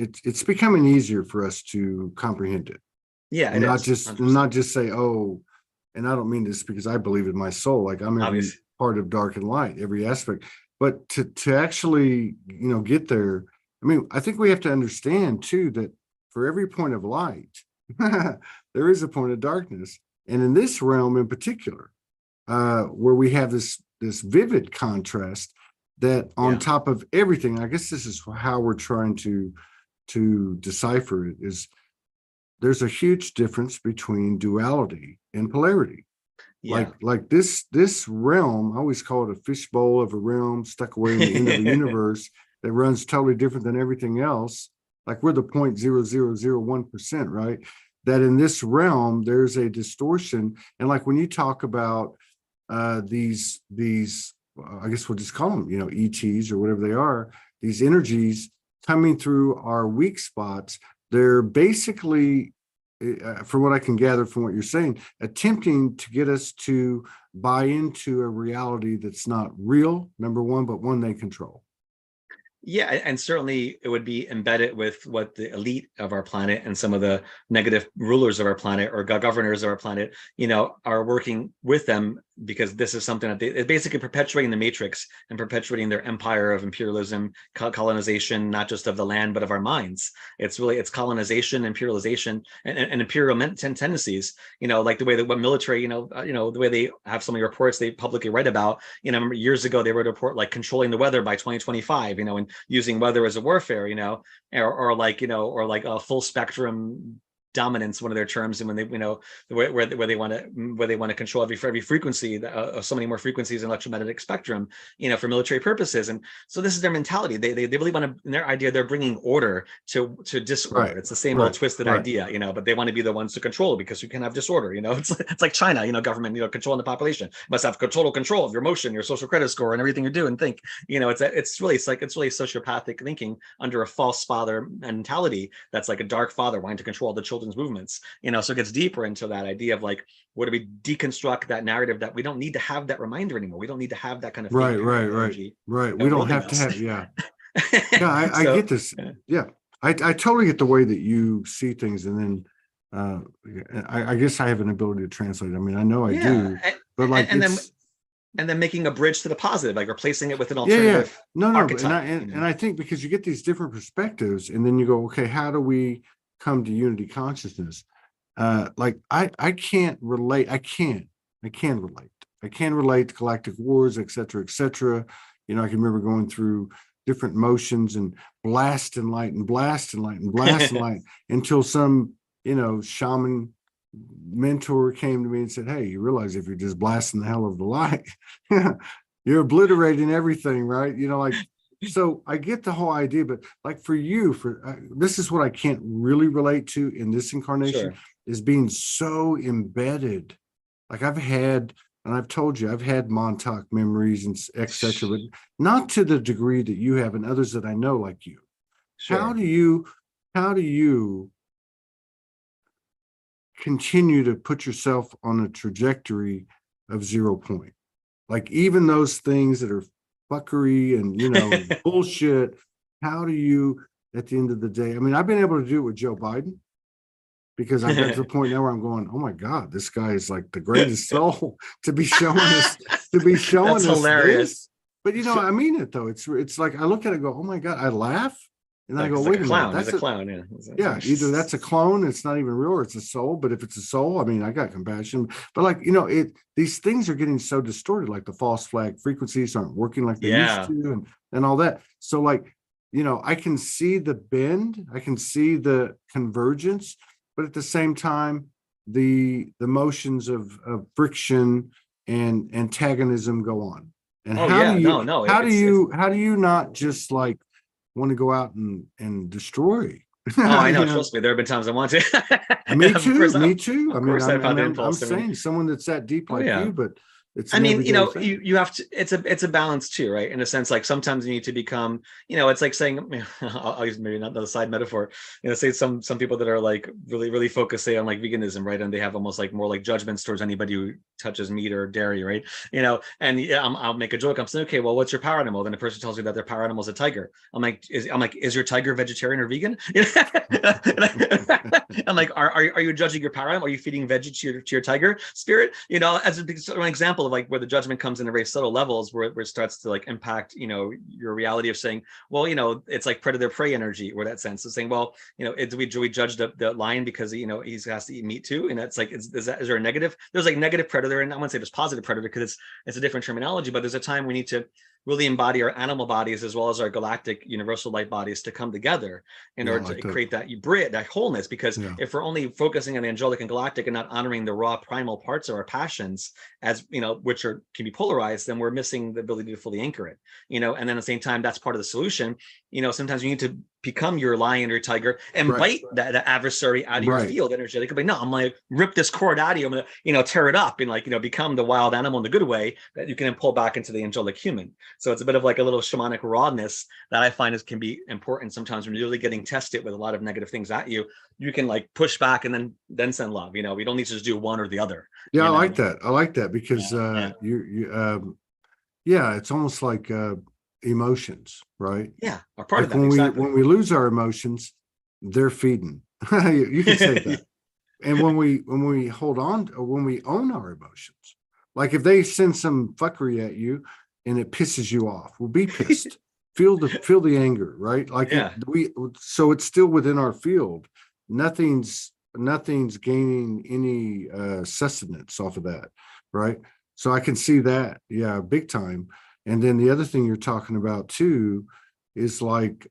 easier for us to comprehend it, Yeah, and it not is. just 100%. say, oh, and I don't mean this because I believe in my soul, like I'm every Obviously. part of dark and light, every aspect, but to actually, get there. I mean, I think we have to understand too that for every point of light, there is a point of darkness, and in this realm in particular, where we have this vivid contrast that on Yeah. top of everything, I guess this is how we're trying to decipher it, is there's a huge difference between duality and polarity. Yeah. Like this realm, I always call it a fishbowl of a realm stuck away in the end of a universe that runs totally different than everything else. Like we're the 0.0001%, right? That in this realm there's a distortion, and like when you talk about these I guess we'll just call them, ETs or whatever they are, these energies coming through our weak spots, they're basically, from what I can gather from what you're saying, attempting to get us to buy into a reality that's not real, number one, but one they control. Yeah, and certainly it would be embedded with what the elite of our planet and some of the negative rulers of our planet or governors of our planet, are working with them, because this is something that it's basically perpetuating the matrix and perpetuating their empire of imperialism, colonization, not just of the land, but of our minds. It's colonization, imperialization, and imperial tendencies, like the way that what military, the way they have so many reports they publicly write about, remember years ago, they wrote a report like controlling the weather by 2025, and using weather as a warfare, or like a full spectrum dominance, one of their terms, and when they, where they want to control every frequency, so many more frequencies in electromagnetic spectrum, for military purposes. And so this is their mentality. They really want to, in their idea, they're bringing order to disorder. Right. It's the same old twisted idea, but they want to be the ones to control, because you can have disorder. It's like China, government, controlling the population. You must have total control of your emotion, your social credit score, and everything you do and think. It's really sociopathic thinking under a false father mentality. That's like a dark father wanting to control the children's movements. So it gets deeper into that idea of like, what do we deconstruct that narrative that we don't need to have that reminder anymore? We don't need to have that kind of right. We don't have to have, yeah. I get this. Yeah. I totally get the way that you see things, and then I guess I have an ability to translate. I mean, I know I do, but like and then making a bridge to the positive, like replacing it with an alternative. No, and I think because you get these different perspectives, and then you go, okay, how do we come to unity consciousness? Like I can't relate. I can relate to galactic wars, et cetera, et cetera. I can remember going through different motions and blasting light until some, shaman mentor came to me and said, hey, you realize if you're just blasting the hell of the light, you're obliterating everything, right? So I get the whole idea, but like for you, this is what I can't really relate to in this incarnation, is being so embedded. Like I've told you, I've had Montauk memories and et cetera, but not to the degree that you have and others that I know like you. Sure. How do you continue to put yourself on a trajectory of 0 point? Like even those things that are fuckery and, bullshit, how do you, at the end of the day, I mean, I've been able to do it with Joe Biden, because I've got to the point now where I'm going, oh my God, this guy is like the greatest soul to be showing us, That's hilarious. This. But I mean it though. It's like I look at it and go, oh my God, I laugh. And I go, wait a minute, that's a clown. Yeah, either that's a clone, it's not even real, or it's a soul. But if it's a soul, I mean, I got compassion. But like, these things are getting so distorted, like the false flag frequencies aren't working like they used to, and all that. So like, I can see the bend, I can see the convergence, but at the same time, the motions of friction and antagonism go on. And how do you not just like want to go out and destroy? I know. Trust me, there have been times I want to. Me too. Of course, I've had the impulse. I'm saying someone that's that deep like you, but It's I an mean, everyday thing. you have to, it's a balance too, right? In a sense, like sometimes you need to become, it's like saying, I'll use maybe not the side metaphor, say some people that are like really focused, say, on like veganism, right? And they have almost like more like judgments towards anybody who touches meat or dairy, right? And yeah, I'll make a joke. I'm saying, okay, well, what's your power animal? Then the person tells me that their power animal is a tiger. I'm like, is your tiger vegetarian or vegan? I'm like, are you judging your power animal? Are you feeding veggie to your tiger spirit? As an example of like where the judgment comes in a very subtle levels, where it starts to like impact, your reality of saying, well, it's like predator prey energy, or that sense of saying, well, do we judge the lion because he has to eat meat too? And that's like, is there a negative? There's like negative predator, and I wouldn't say there's positive predator because it's a different terminology, but there's a time we need to really embody our animal bodies as well as our galactic universal light bodies to come together in order to create that bridge, that wholeness. Because if we're only focusing on the angelic and galactic and not honoring the raw primal parts of our passions, as which can be polarized, then we're missing the ability to fully anchor it. And then at the same time, that's part of the solution. Sometimes you need to become your lion or tiger and bite that adversary out of your field energetically. No, I'm like, rip this cord out of you. I'm gonna tear it up and like become the wild animal in the good way that you can then pull back into the angelic human. So it's a bit of like a little shamanic rawness that I find can be important sometimes when you're really getting tested with a lot of negative things at you. You can like push back and then send love. We don't need to just do one or the other. I like that. I like that because it's almost like emotions, right? Yeah, are part like of that. When we lose our emotions, they're feeding. You can say that. And when we hold on, or when we own our emotions, like if they send some fuckery at you and it pisses you off, well, be pissed. feel the anger, right? Like so it's still within our field. Nothing's gaining any sustenance off of that, right? So I can see that, big time. And then the other thing you're talking about too is like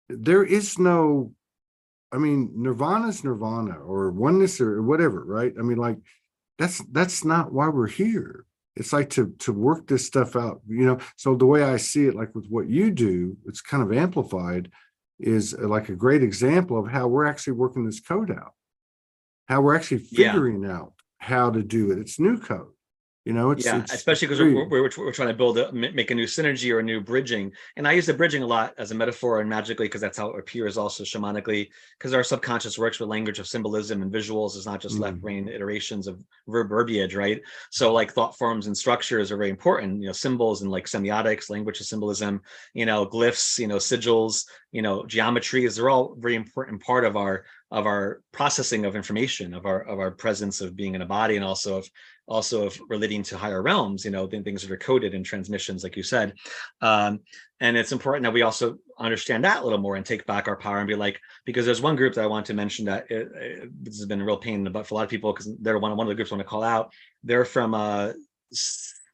there is no, nirvana's nirvana or oneness or whatever, right? Like that's not why we're here. It's like to work this stuff out, So the way I see it, like with what you do, it's kind of amplified, is like a great example of how we're actually working this code out, how we're actually figuring out how to do it. It's new code. It's especially because we're trying to make a new synergy or a new bridging. And I use the bridging a lot as a metaphor and magically, because that's how it appears also shamanically, because our subconscious works with language of symbolism and visuals. It's not just left brain iterations of verbiage, right? So like thought forms and structures are very important, symbols and like semiotics, language of symbolism, glyphs, sigils, geometries, they're all very important part of our processing of information, of our presence of being in a body, and also of relating to higher realms, things that are coded in transmissions, like you said. And it's important that we also understand that a little more and take back our power and be like, because there's one group that I want to mention that this has been a real pain in the butt for a lot of people, because they're one of the groups I want to call out. They're from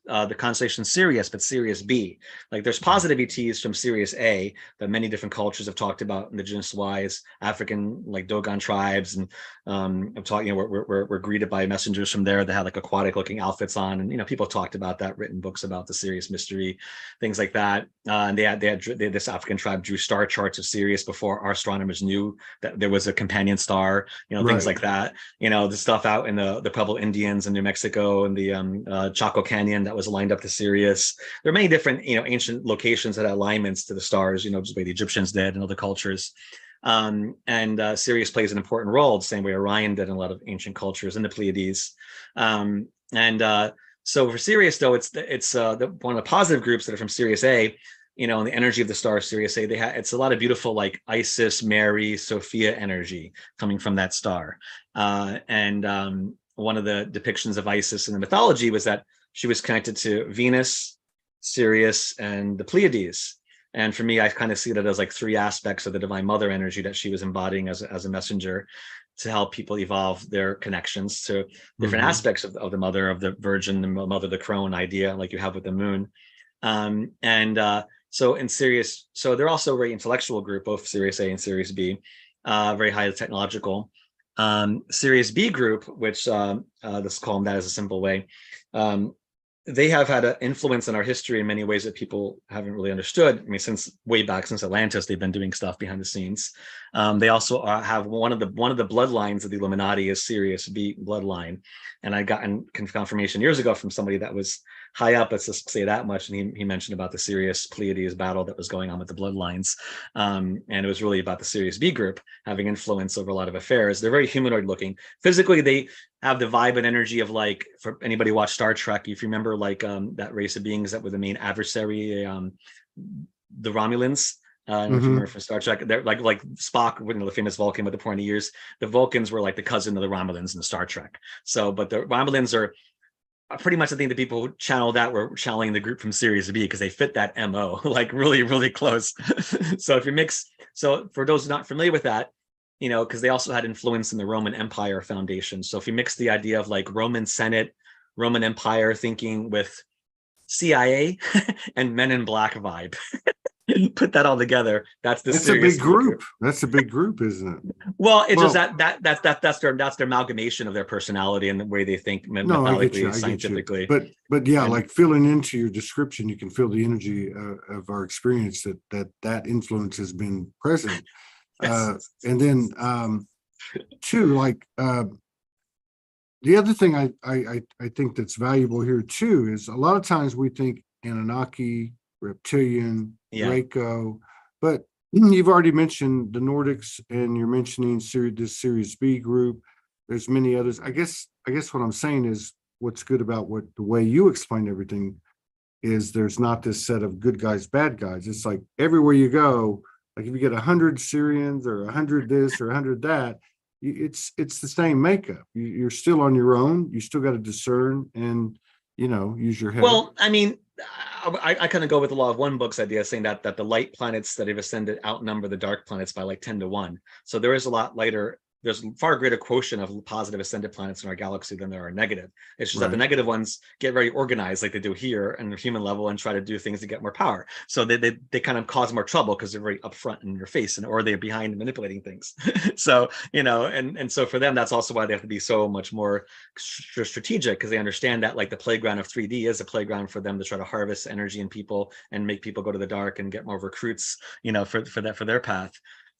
the constellation Sirius, but Sirius B. Like there's positive ETs from Sirius A that many different cultures have talked about, indigenous wise, African like Dogon tribes, and I'm talking. We're greeted by messengers from there that had like aquatic looking outfits on, and people talked about that, written books about the Sirius mystery, things like that. And they had this African tribe drew star charts of Sirius before our astronomers knew that there was a companion star, things like that. The stuff out in the Pueblo Indians in New Mexico and the Chaco Canyon that was lined up to Sirius. There are many different, ancient locations that had alignments to the stars, just the way the Egyptians did and other cultures. And Sirius plays an important role, the same way Orion did in a lot of ancient cultures, and the Pleiades. So for Sirius, though, it's one of the positive groups that are from Sirius A, and the energy of the star Sirius A, it's a lot of beautiful like Isis, Mary, Sophia energy coming from that star. One of the depictions of Isis in the mythology was that she was connected to Venus, Sirius, and the Pleiades. And for me, I kind of see that as like three aspects of the divine mother energy that she was embodying as a messenger to help people evolve their connections to different aspects of the mother, of the virgin, the mother of the crone idea, like you have with the moon. So in Sirius, so they're also a very intellectual group, both Sirius A and Sirius B, very highly technological. Sirius B group, which let's call them that as a simple way. they have had an influence in our history in many ways that people haven't really understood. I mean, since way back, since Atlantis, they've been doing stuff behind the scenes. They also have one of the bloodlines of the Illuminati is Sirius B bloodline, and I gotten confirmation years ago from somebody that was high up. Let's just say that much, and he mentioned about the Sirius Pleiades battle that was going on with the bloodlines, and it was really about the Sirius B group having influence over a lot of affairs. They're very humanoid looking. Physically, they have the vibe and energy of, like, for anybody watch Star Trek, if you remember, like that race of beings that were the main adversary, the Romulans. If you remember from Star Trek, they're like Spock, you know, the famous Vulcan with the pointy ears. The Vulcans were like the cousin of the Romulans in Star Trek. So, but the Romulans are pretty much, I think, the people who channel that were channeling the group from Sirius B, because they fit that MO like really, really close. So if you mix, so for those not familiar with that, you know, because they also had influence in the Roman Empire Foundation. So if you mix the idea of like Roman Senate, Roman Empire thinking with CIA and Men in Black vibe, put that all together, that's a big group. That's a big group, isn't it? Well, it's just that's their amalgamation of their personality and the way they think methodically, scientifically. But yeah, and, like filling into your description, you can feel the energy of our experience that influence has been present. And then too, like the other thing I think that's valuable here too is a lot of times we think Anunnaki, reptilian, Draco, but you've already mentioned the Nordics, and you're mentioning this Sirius B group. There's many others. I guess what I'm saying is, what's good about the way you explain everything is there's not this set of good guys, bad guys. It's like everywhere you go, like if you get 100 Syrians or 100 this or 100 that, it's the same makeup. You're still on your own. You still got to discern and, you know, use your head. Well, I mean, I kind of go with the Law of One book's idea, saying that the light planets that have ascended outnumber the dark planets by like 10 to 1. So there is a lot lighter. There's a far greater quotient of positive ascended planets in our galaxy than there are negative. It's just that the negative ones get very organized, like they do here on the human level, and try to do things to get more power. So they kind of cause more trouble because they're very upfront in your face, or they're behind manipulating things. So, you know, and so for them, that's also why they have to be so much more strategic, because they understand that like the playground of 3D is a playground for them to try to harvest energy in people and make people go to the dark and get more recruits, you know, for their path.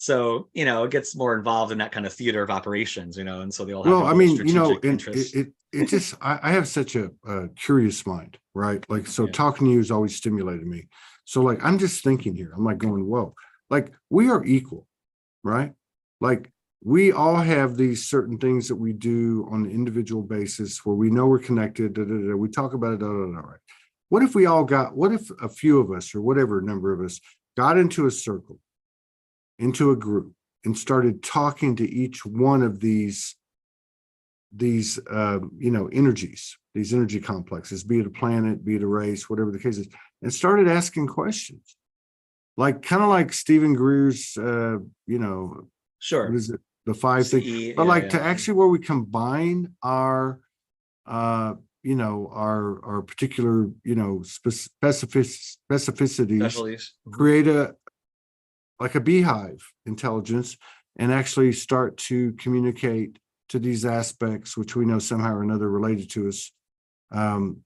So, you know, it gets more involved in that kind of theater of operations, you know, and so they all have. Well, I mean, you know, it just, I have such a curious mind, right? Like, so talking to you has always stimulated me. So like, I'm just thinking here, I'm like going, whoa, like we are equal, right? Like we all have these certain things that we do on an individual basis where we know we're connected, we talk about it, right? What if a few of us, or whatever number of us, got into a circle, into a group, and started talking to each one of these you know, energies, these energy complexes, be it a planet, be it a race, whatever the case is, and started asking questions, like kind of like Stephen Greer's you know, what is it, the 5 thing, but like to actually where we combine our you know, our particular, you know, specificities, create like a beehive intelligence, and actually start to communicate to these aspects, which we know somehow or another related to us. You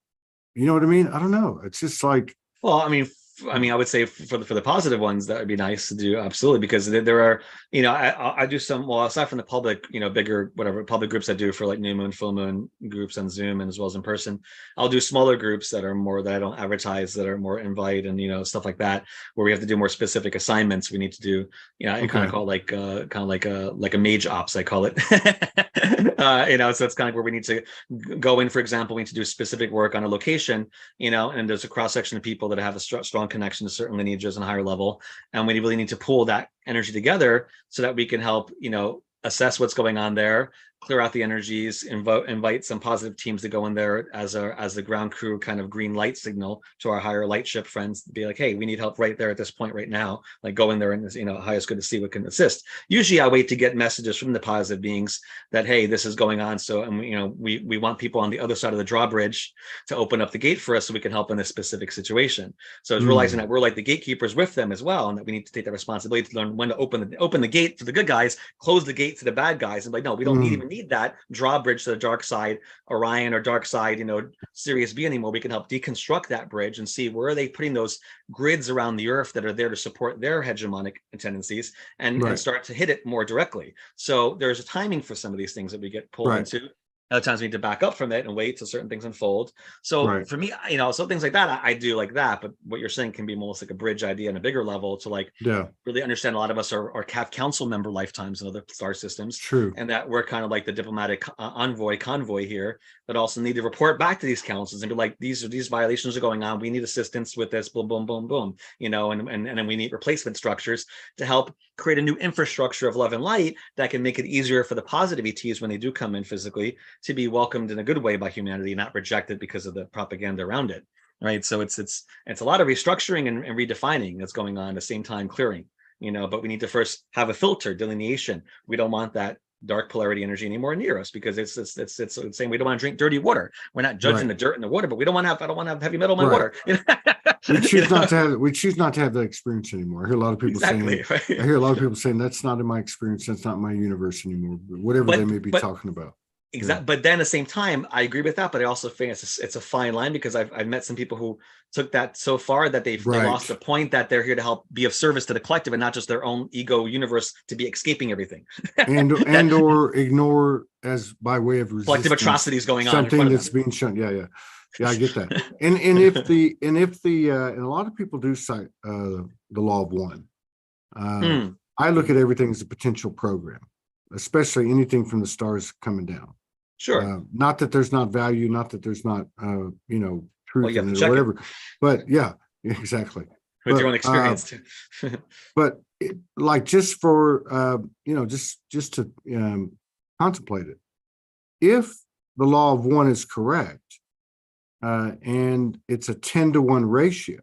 know what I mean? I don't know. It's just like, well, I mean, I would say for the positive ones, that would be nice to do, absolutely, because there are, you know, I do some, well, aside from the public, you know, bigger whatever public groups I do for like new moon, full moon groups on Zoom, and as well as in person, I'll do smaller groups that are more, that I don't advertise, that are more invite and, you know, stuff like that, where we have to do more specific assignments. We need to do, you know, I kind of call it like a mage ops, I call it. You know, so it's kind of where we need to go in. For example, we need to do specific work on a location, you know, and there's a cross section of people that have a strong connection to certain lineages on a higher level, and we really need to pull that energy together so that we can help, you know, assess what's going on there, clear out the energies, invite some positive teams to go in there as the ground crew kind of green light signal to our higher light ship friends to be like, hey, we need help right there at this point right now. Like go in there and, you know, highest good to see what can assist. Usually I wait to get messages from the positive beings that, hey, this is going on. So, and you know, we want people on the other side of the drawbridge to open up the gate for us so we can help in this specific situation. So it's realizing that we're like the gatekeepers with them as well, and that we need to take that responsibility to learn when to open the gate for the good guys, close the gate to the bad guys, and like, no, we don't even need need that drawbridge to the dark side, Orion, or dark side, Sirius B anymore. We can help deconstruct that bridge and see where are they putting those grids around the earth that are there to support their hegemonic tendencies, and start to hit it more directly. So there's a timing for some of these things that we get pulled into. Other times we need to back up from it and wait till certain things unfold. So for me, so things like that, I do like that. But what you're saying can be almost like a bridge idea on a bigger level to really understand. A lot of us are have council member lifetimes in other star systems. True. And that we're kind of like the diplomatic convoy here, that also need to report back to these councils and be like, these violations are going on. We need assistance with this, boom, boom, boom, boom, and then we need replacement structures to help create a new infrastructure of love and light that can make it easier for the positive ETs when they do come in physically to be welcomed in a good way by humanity, not rejected because of the propaganda around it, right? So it's a lot of restructuring and redefining that's going on at the same time, clearing, but we need to first have a filter, delineation. We don't want that dark polarity energy anymore near us, because it's saying we don't want to drink dirty water. We're not judging the dirt in the water, but I don't want to have heavy metal in my water. We choose not to have that experience anymore. I hear a lot of people saying that's not in my experience, that's not my universe anymore, whatever they may be talking about. Exactly. But then at the same time, I agree with that. But I also think it's a fine line, because I've met some people who took that so far that they lost the point that they're here to help be of service to the collective and not just their own ego universe to be escaping everything. and or ignore, as by way of resistance, collective atrocities going on. Something that's being shown. Yeah, I get that. and if the and a lot of people do cite the law of one. I look at everything as a potential program, especially anything from the stars coming down. Sure. Not that there's not value, not that there's not, truth in it or whatever. But yeah, exactly. With your own experience too. But just for, just to contemplate it. If the law of one is correct, and it's a 10-to-1 ratio,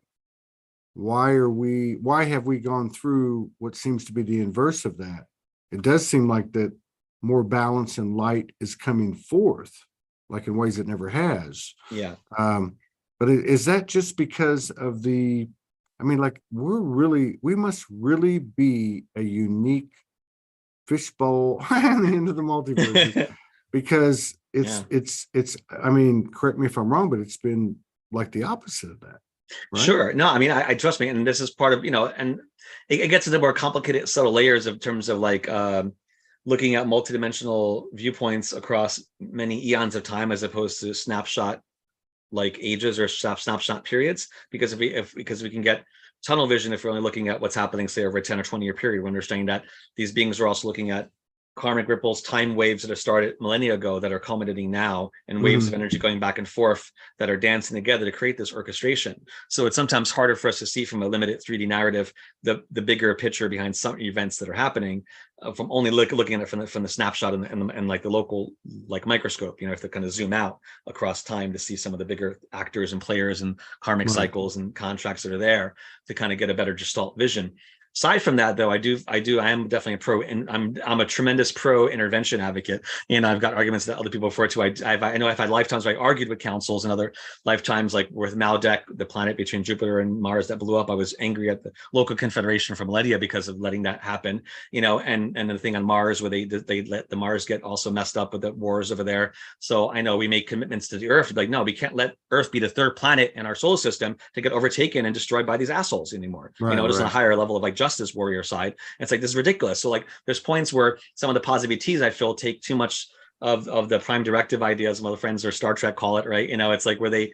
why have we gone through what seems to be the inverse of that? It does seem like that more balance and light is coming forth, like in ways it never has. Yeah. But is that just because of we must really be a unique fishbowl at the end of the multiverse, because it's, correct me if I'm wrong, but it's been like the opposite of that. Right? Sure. No, I trust me. And this is part of, and it gets into more complicated subtle layers in terms of looking at multidimensional viewpoints across many eons of time, as opposed to snapshot ages or snapshot periods. Because we can get tunnel vision if we're only looking at what's happening, say, over a 10 or 20 year period. We're understanding that these beings are also looking at karmic ripples, time waves that have started millennia ago that are culminating now, and waves of energy going back and forth that are dancing together to create this orchestration. So it's sometimes harder for us to see from a limited 3D narrative the bigger picture behind some events that are happening, from only looking at it from the snapshot and the local microscope. You have to kind of zoom out across time to see some of the bigger actors and players and karmic cycles and contracts that are there to kind of get a better gestalt vision. Aside from that, though, I am definitely a pro, and I'm a tremendous pro intervention advocate, and I've got arguments that other people refer to. I know I've had lifetimes where I argued with councils, and other lifetimes like with Malware, the planet between Jupiter and Mars that blew up. I was angry at the local confederation for millennia because of letting that happen, and the thing on Mars where they let the Mars get also messed up with the wars over there. So I know we make commitments to the Earth, like, no, we can't let Earth be the third planet in our solar system to get overtaken and destroyed by these assholes anymore. Just on a higher level of justice warrior side. It's this is ridiculous. So there's points where some of the positive ETs I feel take too much of the prime directive ideas, some other friends or Star Trek call it, right? It's where they,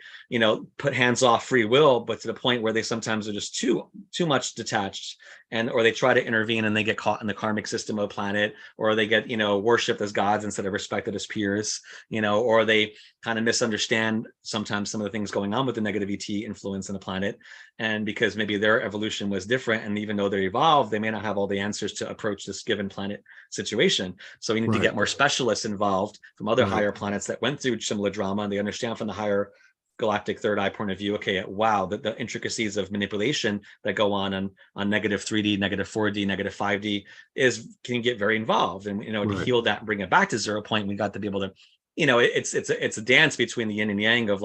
put hands off free will, but to the point where they sometimes are just too much detached, or they try to intervene and they get caught in the karmic system of the planet, or they get, worshipped as gods instead of respected as peers, or they kind of misunderstand sometimes some of the things going on with the negative ET influence in the planet. And because maybe their evolution was different, and even though they're evolved, they may not have all the answers to approach this given planet situation. So you need to get more specialists involved from other higher planets that went through similar drama, and they understand from the higher galactic third eye point of view, the intricacies of manipulation that go on negative 3D, negative 4D, negative 5D can get very involved. And to heal that and bring it back to 0 point, we got to be able to, it's a dance between the yin and yang of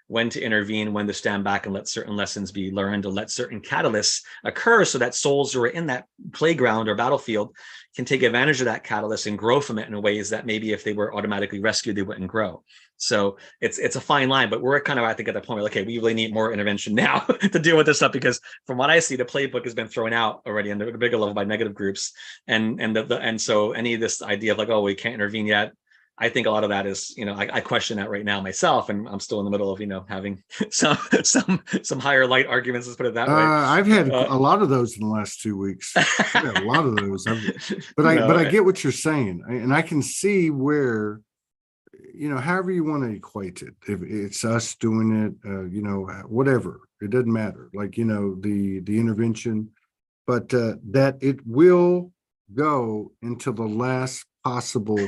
when to intervene, when to stand back and let certain lessons be learned, or let certain catalysts occur so that souls who are in that playground or battlefield can take advantage of that catalyst and grow from it in ways that maybe if they were automatically rescued, they wouldn't grow. So it's a fine line, but we're kind of, I think, at the point where, okay, we really need more intervention now to deal with this stuff, because from what I see, the playbook has been thrown out already on the bigger level by negative groups. And so any of this idea of like, oh, we can't intervene yet, I think a lot of that is, I question that right now myself, and I'm still in the middle of, having some higher light arguments, let's put it that way. I've had a lot of those in the last 2 weeks. I've had a lot of those. But I get what you're saying, and I can see where, however you want to equate it, if it's us doing it, whatever, it doesn't matter. Like, the intervention, but that it will go into the last possible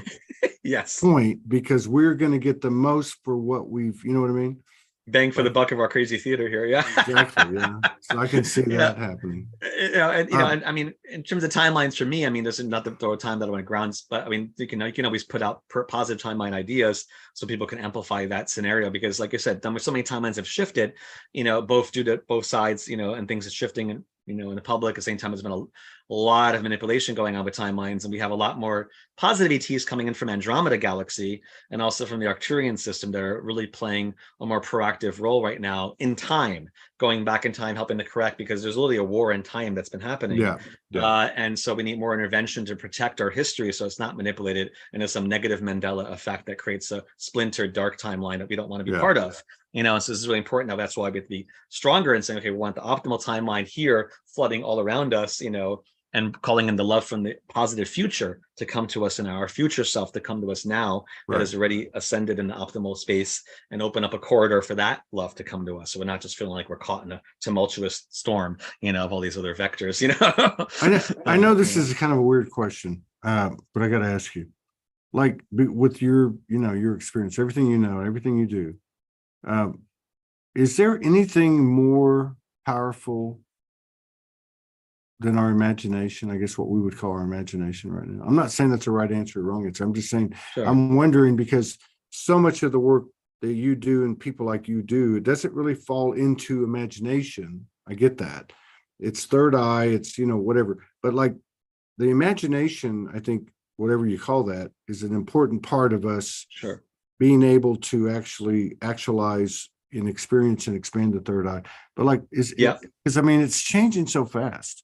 yes point, because we're going to get the most for what we've, you know what I mean? Bang for the buck of our crazy theater here. Yeah, exactly. Yeah, so I can see that happening. And I mean, in terms of timelines for me, I mean, this is not the time that I want to ground, but I mean, you can always put out positive timeline ideas so people can amplify that scenario, because like I said, so many timelines have shifted, both due to both sides, and things are shifting, and in the public at the same time, there's been a lot of manipulation going on with timelines, and we have a lot more positive ETs coming in from Andromeda Galaxy and also from the Arcturian system that are really playing a more proactive role right now in time, going back in time, helping to correct, because there's literally a war in time that's been happening. Yeah. And so we need more intervention to protect our history so it's not manipulated into some negative Mandela effect that creates a splintered dark timeline that we don't want to be part of. So this is really important. Now that's why we have to be stronger in saying, okay, we want the optimal timeline here flooding all around us, and calling in the love from the positive future to come to us, and our future self to come to us now that has already ascended in the optimal space, and open up a corridor for that love to come to us. So we're not just feeling like we're caught in a tumultuous storm, of all these other vectors, I know this is kind of a weird question, but I got to ask you, like, with your, your experience, everything everything you do, is there anything more powerful than our imagination? I guess what we would call our imagination right now. I'm not saying that's the right answer or wrong answer. I'm just saying, sure. I'm wondering, because so much of the work that you do and people like you do, it doesn't really fall into imagination. I get that. It's third eye, it's, whatever. But like the imagination, I think, whatever you call that, is an important part of us being able to actualize and experience and expand the third eye. But like, because I mean, it's changing so fast.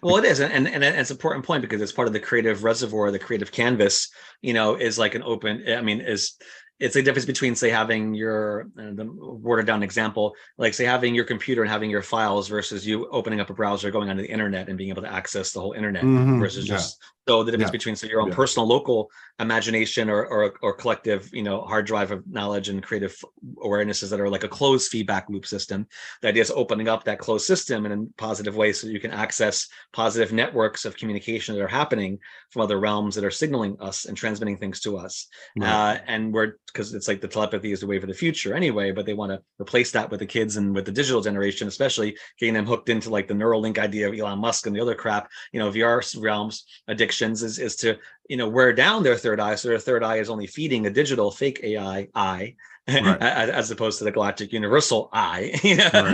Well, it is, and it's an important point, because it's part of the creative reservoir, the creative canvas, is like an open, it's a difference between, say, having your, the watered down example, like say having your computer and having your files versus you opening up a browser, going onto the internet and being able to access the whole internet versus just, so the difference between, so your own personal local imagination or collective, hard drive of knowledge and creative awarenesses that are like a closed feedback loop system. The idea is opening up that closed system in a positive way so that you can access positive networks of communication that are happening from other realms that are signaling us and transmitting things to us. And because it's like the telepathy is the way for the future anyway, but they want to replace that with the kids and with the digital generation, especially getting them hooked into like the Neuralink idea of Elon Musk and the other crap, VR realms, addictions is to, wear down their third eye. So their third eye is only feeding a digital fake AI eye. As opposed to the galactic universal I,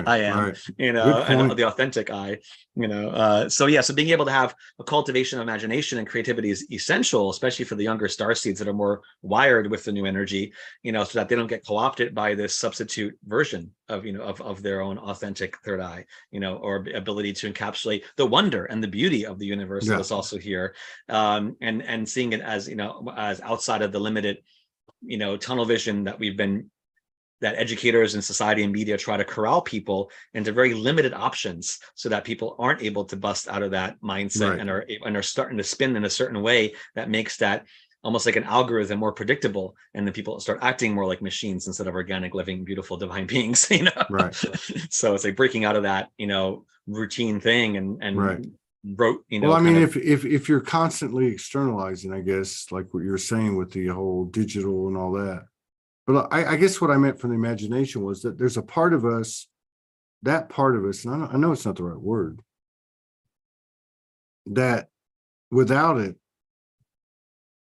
I am, and the authentic I, so being able to have a cultivation of imagination and creativity is essential, especially for the younger star seeds that are more wired with the new energy, so that they don't get co-opted by this substitute version of, of their own authentic third eye, or ability to encapsulate the wonder and the beauty of the universe that is also here, and seeing it as, as outside of the limited, tunnel vision that educators and society and media try to corral people into very limited options, so that people aren't able to bust out of that mindset and are starting to spin in a certain way that makes that almost like an algorithm more predictable, and then people start acting more like machines instead of organic, living, beautiful, divine beings. So it's like breaking out of that, routine thing and wrote, well, I mean, if you're constantly externalizing, I guess, like what you're saying with the whole digital and all that. But I guess what I meant from the imagination was that there's a part of us, and I know it's not the right word, that without it,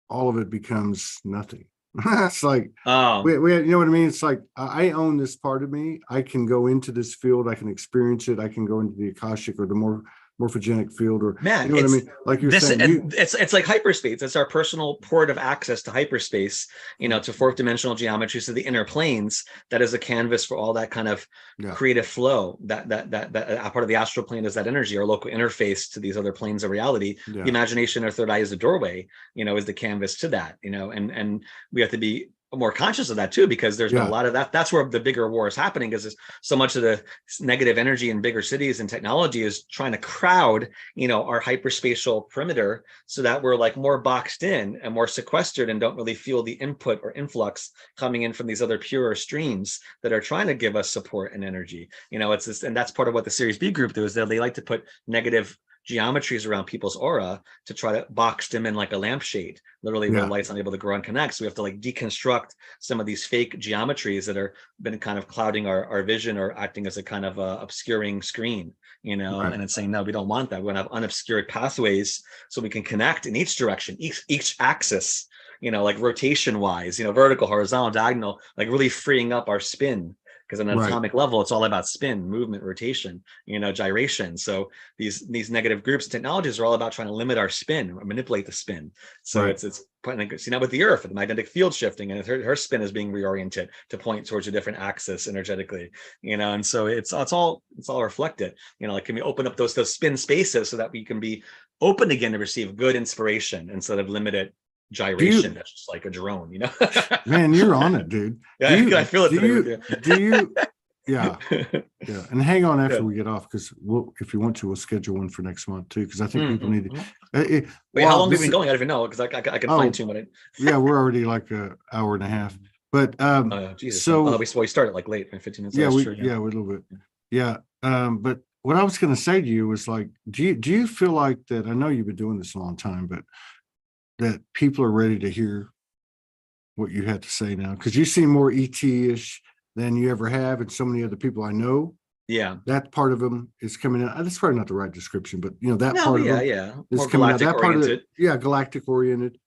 all of it becomes nothing. It's like, we, you know what I mean? It's like, I own this part of me. I can go into this field. I can experience it. I can go into the Akashic or the more morphogenic field, or Man, you know what I mean? Like you're saying, it's like hyperspace. It's our personal port of access to hyperspace, to fourth dimensional geometries, to the inner planes. That is a canvas for all that kind of creative flow. That part of the astral plane is that energy, our local interface to these other planes of reality. The imagination, our third eye, is the doorway. Is the canvas to that. And we have to be more conscious of that too, because there's been a lot of that. That's where the bigger war is happening, because so much of the negative energy in bigger cities and technology is trying to crowd, our hyperspatial perimeter, so that we're like more boxed in and more sequestered and don't really feel the input or influx coming in from these other purer streams that are trying to give us support and energy. It's this, and that's part of what the Sirius B group do, is that they like to put negative geometries around people's aura to try to box them in like a lampshade, literally where the light's not able to grow and connect. So we have to like deconstruct some of these fake geometries that are been kind of clouding our vision, or acting as a kind of obscuring screen, and it's saying, no, we don't want that. We want to have unobscured pathways so we can connect in each direction, each axis, like rotation wise, vertical, horizontal, diagonal, like really freeing up our spin. Because on an atomic level, it's all about spin, movement, rotation, gyration. So these negative groups and technologies are all about trying to limit our spin or manipulate the spin. So it's putting, with the Earth, the magnetic field shifting, and her spin is being reoriented to point towards a different axis energetically, and so it's all reflected. Like, can we open up those spin spaces so that we can be open again to receive good inspiration instead of limited gyration? That's just like a drone, Man, you're on it, dude. I feel it. Yeah. And hang on after we get off, because if you want to, we'll schedule one for next month too, because I think people need to. Wait, how long have we been going? I don't even know, because I can fine tune it. Yeah, we're already like an hour and a half. But so we started like late, 15 minutes. Yeah, a little bit. Yeah. But what I was going to say to you was, like, do you feel like that? I know you've been doing this a long time, but that people are ready to hear what you had to say now, because you seem more ET-ish than you ever have, and so many other people I know. Yeah, that part of them is coming out. That's probably not the right description, but that part of them is coming out. That part of it, galactic oriented,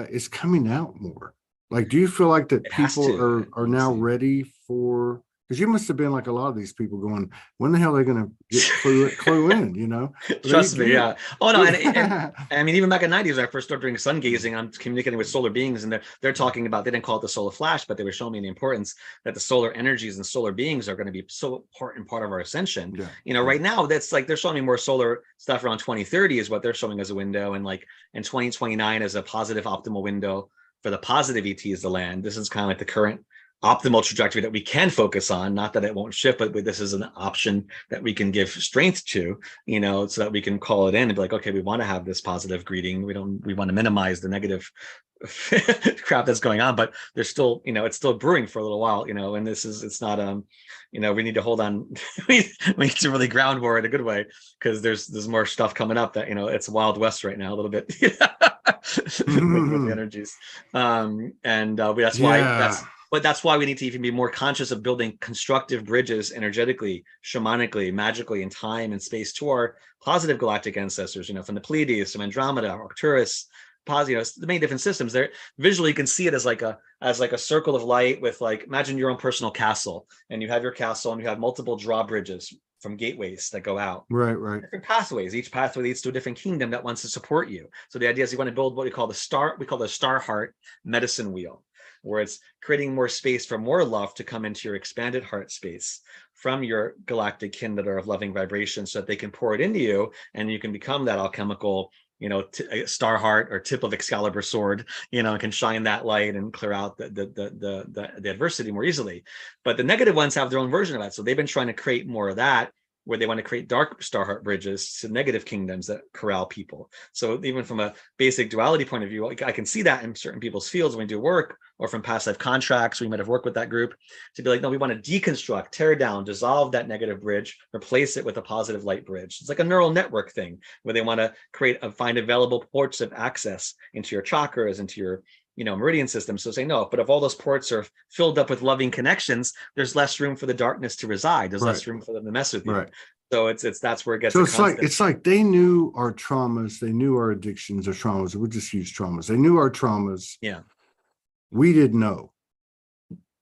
is coming out more. Like, do you feel like that people are now ready for? Because you must have been like a lot of these people going, when the hell are they going to get clue in, Trust me, yeah. Oh, no, and I mean, even back in the 90s, when I first started doing sun gazing, I'm communicating with solar beings, and they're talking about, they didn't call it the solar flash, but they were showing me the importance that the solar energies and solar beings are going to be so important part of our ascension. Right now, that's like, they're showing me more solar stuff around 2030 is what they're showing as a window, and like in 2029 as a positive optimal window for the positive ETs to land. This is kind of like the current optimal trajectory that we can focus on, not that it won't shift, but this is an option that we can give strength to, so that we can call it in and be like, okay, we want to have this positive greeting. We want to minimize the negative crap that's going on, but there's still, it's still brewing for a little while, and it's not, we need to hold on. we need to really ground war in a good way, because there's more stuff coming up that, it's Wild West right now a little bit with the energies. That's why we need to even be more conscious of building constructive bridges energetically, shamanically, magically, in time and space to our positive galactic ancestors, from the Pleiades, from Andromeda, Arcturus, the many different systems. There visually you can see it as like a circle of light with, like, imagine your own personal castle, and you have your castle and you have multiple drawbridges from gateways that go out. Right. Different pathways. Each pathway leads to a different kingdom that wants to support you. So the idea is you want to build what we call the star heart medicine wheel, where it's creating more space for more love to come into your expanded heart space from your galactic kin that are of loving vibration, so that they can pour it into you, and you can become that alchemical, star heart or tip of Excalibur sword, and can shine that light and clear out the adversity more easily. But the negative ones have their own version of that. So they've been trying to create more of that, where they want to create dark star heart bridges to negative kingdoms that corral people. So even from a basic duality point of view, I can see that in certain people's fields when we do work, or from past life contracts, we might have worked with that group to be like, no, we want to deconstruct, tear down, dissolve that negative bridge, replace it with a positive light bridge. It's like a neural network thing, where they want to find available ports of access into your chakras, into your meridian system. So say no, but if all those ports are filled up with loving connections, there's less room for the darkness to reside. There's less room for them to mess with you. Right. So that's where it gets. So it's like they knew our traumas, they knew our addictions or traumas. We'll just use traumas. They knew our traumas. Yeah. we didn't know.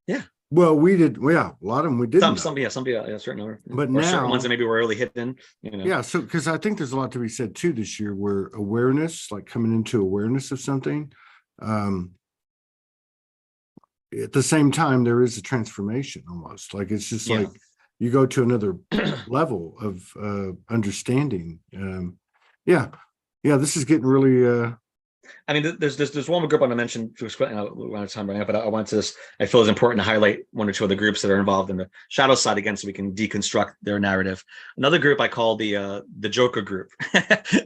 Yeah. Well, we did. Well, yeah, a lot of them we didn't know. Some, yeah, certain number. But or now, certain ones that maybe were really hidden, Yeah, so because I think there's a lot to be said too this year, where awareness, like coming into awareness of something, at the same time, there is a transformation almost. Like it's just like you go to another level of understanding. Yeah, this is getting really. I mean, there's one group I want to mention. We're out of time right now, but I want to. I feel it's important to highlight one or two of the groups that are involved in the shadow side again, so we can deconstruct their narrative. Another group I call the Joker group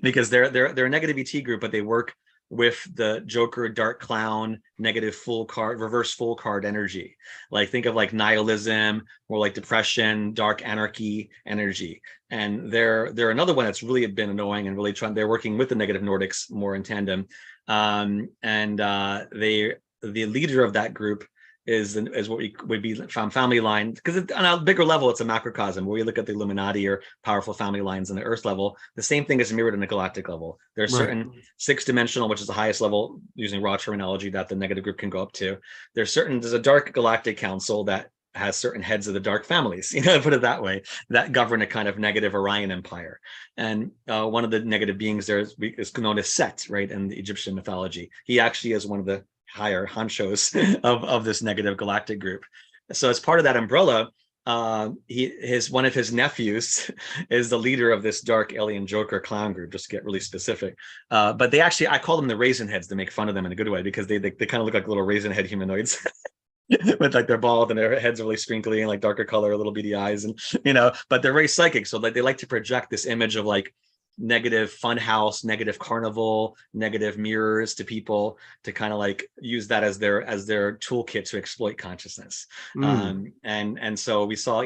because they're a negative ET group, but they work with the Joker, dark clown, negative full card, reverse full card energy. Like think of like nihilism or like depression, dark anarchy energy. And they're another one that's really been annoying and really trying. They're working with the negative Nordics more in tandem. The leader of that group is what we would be from family line, because on a bigger level, it's a macrocosm where we look at the Illuminati or powerful family lines on the Earth level. The same thing is mirrored in the galactic level. There's certain 6-dimensional, which is the highest level using raw terminology that the negative group can go up to. There's a dark galactic council that has certain heads of the dark families, put it that way, that govern a kind of negative Orion empire. And one of the negative beings there is known as Set, right, in the Egyptian mythology. He actually is one of the higher honchos of this negative galactic group. So as part of that umbrella, one of his nephews is the leader of this dark alien Joker clown group, just to get really specific. But they actually, I call them the raisin heads to make fun of them in a good way, because they kind of look like little raisin head humanoids. With like they're bald and their heads are really sprinkly and like darker color, little beady eyes, and but they're very psychic. So like they like to project this image of like negative funhouse, negative carnival, negative mirrors to people, to kind of like use that as their toolkit to exploit consciousness. And so we saw,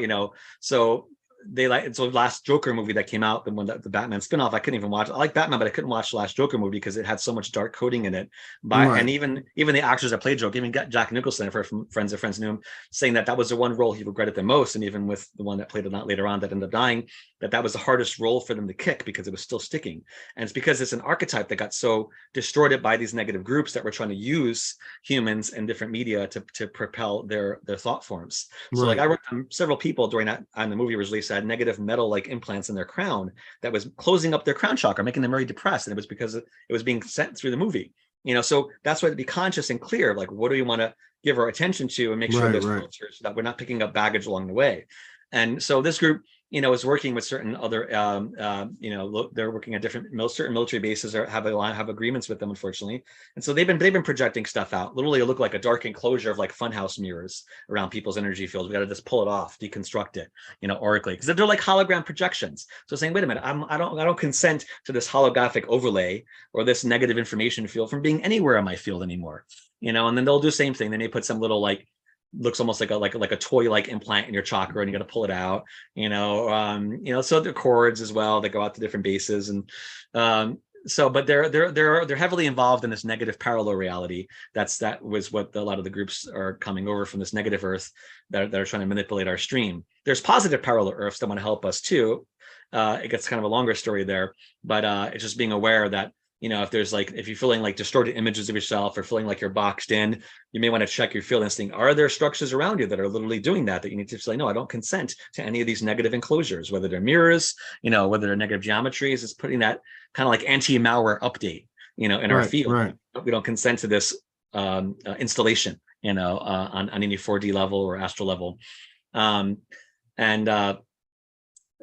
so they last Joker movie that came out, the one that the Batman spinoff, I couldn't even watch. I like Batman, but I couldn't watch the last Joker movie because it had so much dark coding in it. And even the actors that played Joker, even Jack Nicholson, I've heard from friends knew him, saying that was the one role he regretted the most. And even with the one that played it not later on that ended up dying, that was the hardest role for them to kick because it was still sticking. And it's because it's an archetype that got so distorted by these negative groups that were trying to use humans and different media to propel their thought forms. So like I worked on several people during that, and the movie was released, had negative metal like implants in their crown that was closing up their crown chakra, making them very depressed. And it was because it was being sent through the movie. So that's why to be conscious and clear, like what do we want to give our attention to, and make sure there's filters so that we're not picking up baggage along the way. And so this group, is working with certain other, they're working at certain military bases or have agreements with them, unfortunately. And so they've been projecting stuff out. Literally, it looked like a dark enclosure of like funhouse mirrors around people's energy fields. We got to just pull it off, deconstruct it, oracally, because they're like hologram projections. So saying, wait a minute, I don't consent to this holographic overlay or this negative information field from being anywhere in my field anymore. And then they'll do the same thing. Then they put some little like, looks almost like a toy like implant in your chakra, and you got to pull it out, so the cords as well that go out to different bases. And but they're heavily involved in this negative parallel reality. That was what a lot of the groups are coming over from, this negative Earth that are trying to manipulate our stream. There's positive parallel Earths that want to help us too. It gets kind of a longer story there, but it's just being aware that if you're feeling like distorted images of yourself or feeling like you're boxed in, you may want to check your field instinct. Are there structures around you that are literally doing that you need to say, no, I don't consent to any of these negative enclosures, whether they're mirrors, whether they're negative geometries. It's putting that kind of like anti-malware update, in our field. We don't consent to this installation, on any 4D level or astral level.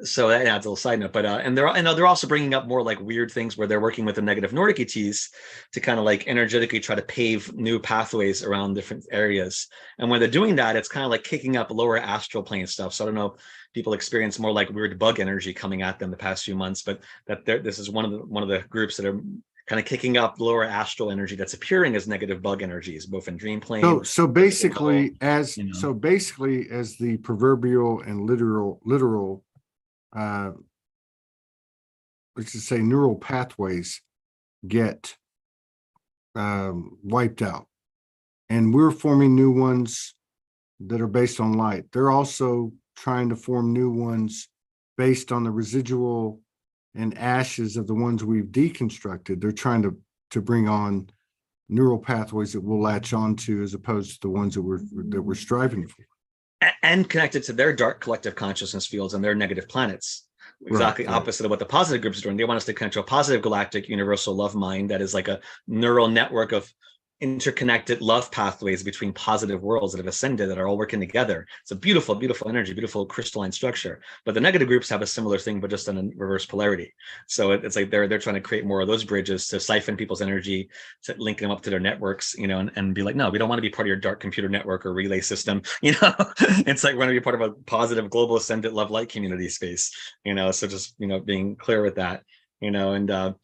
So that's a little side note, but and they're also bringing up more like weird things where they're working with the negative Nordic ETs to kind of like energetically try to pave new pathways around different areas. And when they're doing that, it's kind of like kicking up lower astral plane stuff. So I don't know if people experience more like weird bug energy coming at them the past few months, but this is one of the groups that are kind of kicking up lower astral energy that's appearing as negative bug energies, both in dream plane. So basically, as the proverbial and literal let's just say neural pathways get wiped out, and we're forming new ones that are based on light. They're also trying to form new ones based on the residual and ashes of the ones we've deconstructed. They're trying to bring on neural pathways that we'll latch onto, as opposed to the ones that we're striving for. And connected to their dark collective consciousness fields and their negative planets. Exactly right. Opposite of what the positive groups are doing. They want us to connect to a positive galactic universal love mind that is like a neural network of interconnected love pathways between positive worlds that have ascended, that are all working together. It's a beautiful, beautiful energy, beautiful crystalline structure. But the negative groups have a similar thing, but just in a reverse polarity. So it's like they're trying to create more of those bridges to siphon people's energy, to link them up to their networks, you know, and be like, no, we don't want to be part of your dark computer network or relay system. You know, it's like we want to be part of a positive global ascendant love light community space, you know. So just, you know, being clear with that, you know, and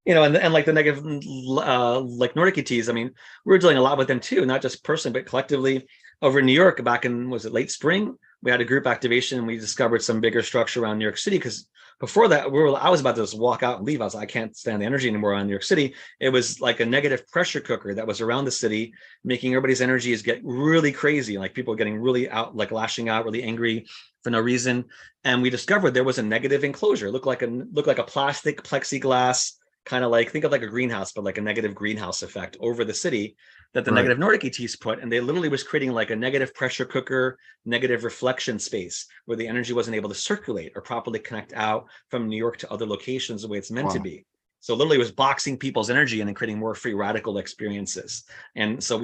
you know, and like the negative, like Nordic ETs, I mean, we're dealing a lot with them too, not just personally, but collectively. Over in New York, back in, was it late spring? We had a group activation and we discovered some bigger structure around New York City. Because before that, I was about to just walk out and leave. I was like, I can't stand the energy anymore on New York City. It was like a negative pressure cooker that was around the city, making everybody's energies get really crazy. Like people getting really out, like lashing out, really angry for no reason. And we discovered there was a negative enclosure. It looked like a plastic plexiglass, kind of like, think of like a greenhouse, but like a negative greenhouse effect over the city that the negative Nordic ETs put. And they literally was creating like a negative pressure cooker, negative reflection space where the energy wasn't able to circulate or properly connect out from New York to other locations the way it's meant to be. So literally it was boxing people's energy and then creating more free radical experiences. And so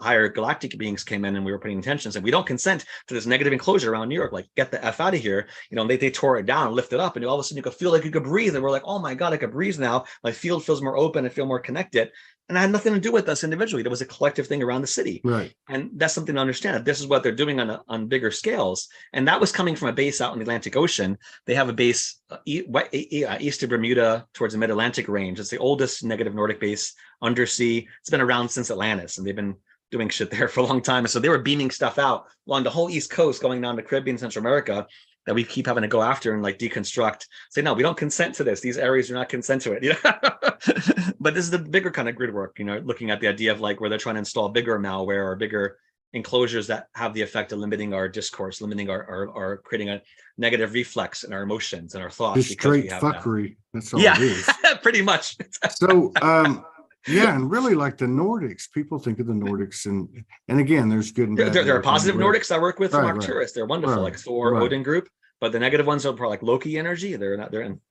higher galactic beings came in and we were putting intentions, and we don't consent to this negative enclosure around New York, like get the F out of here. You know, they tore it down, lifted up, and all of a sudden you could feel like you could breathe. And we're like, oh my God, I could breathe now. My field feels more open. I feel more connected. And it had nothing to do with us individually. There was a collective thing around the city. Right. And that's something to understand. This is what they're doing on bigger scales. And that was coming from a base out in the Atlantic Ocean. They have a base east of Bermuda towards the mid-Atlantic range. It's the oldest negative Nordic base undersea. It's been around since Atlantis, and they've been doing shit there for a long time. And so they were beaming stuff out along the whole East Coast, going down to Caribbean, Central America, that we keep having to go after and like deconstruct, say, no, we don't consent to this. These areas do not consent to it. You know? But this is the bigger kind of grid work, you know, looking at the idea of like where they're trying to install bigger malware or bigger enclosures that have the effect of limiting our discourse, limiting our creating a negative reflex in our emotions and our thoughts. Just straight fuckery. That's all it is. Pretty much. So yeah, and really like the Nordics, people think of the Nordics and again, there's good and bad. There are positive Nordics I work with from Arcturus. They're wonderful, like Thor, Odin group. But the negative ones are probably like Loki energy. They're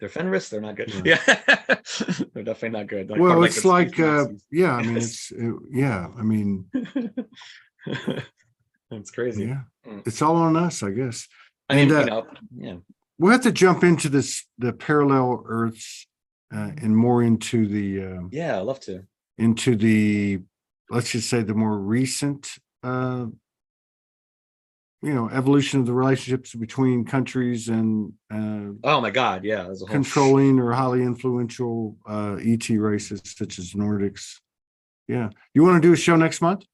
Fenris. They're not good. Yeah, they're definitely not good. Like, well, it's like yeah, I mean, it's yeah, I mean, that's crazy. Yeah, it's all on us, I guess. I mean, you know, yeah, we'll have to jump into the parallel Earths and more into the yeah, I'd love to, into the, let's just say, the more recent you know, evolution of the relationships between countries and oh my God, yeah, there's a whole controlling or highly influential ET races such as Nordics. Yeah, you want to do a show next month?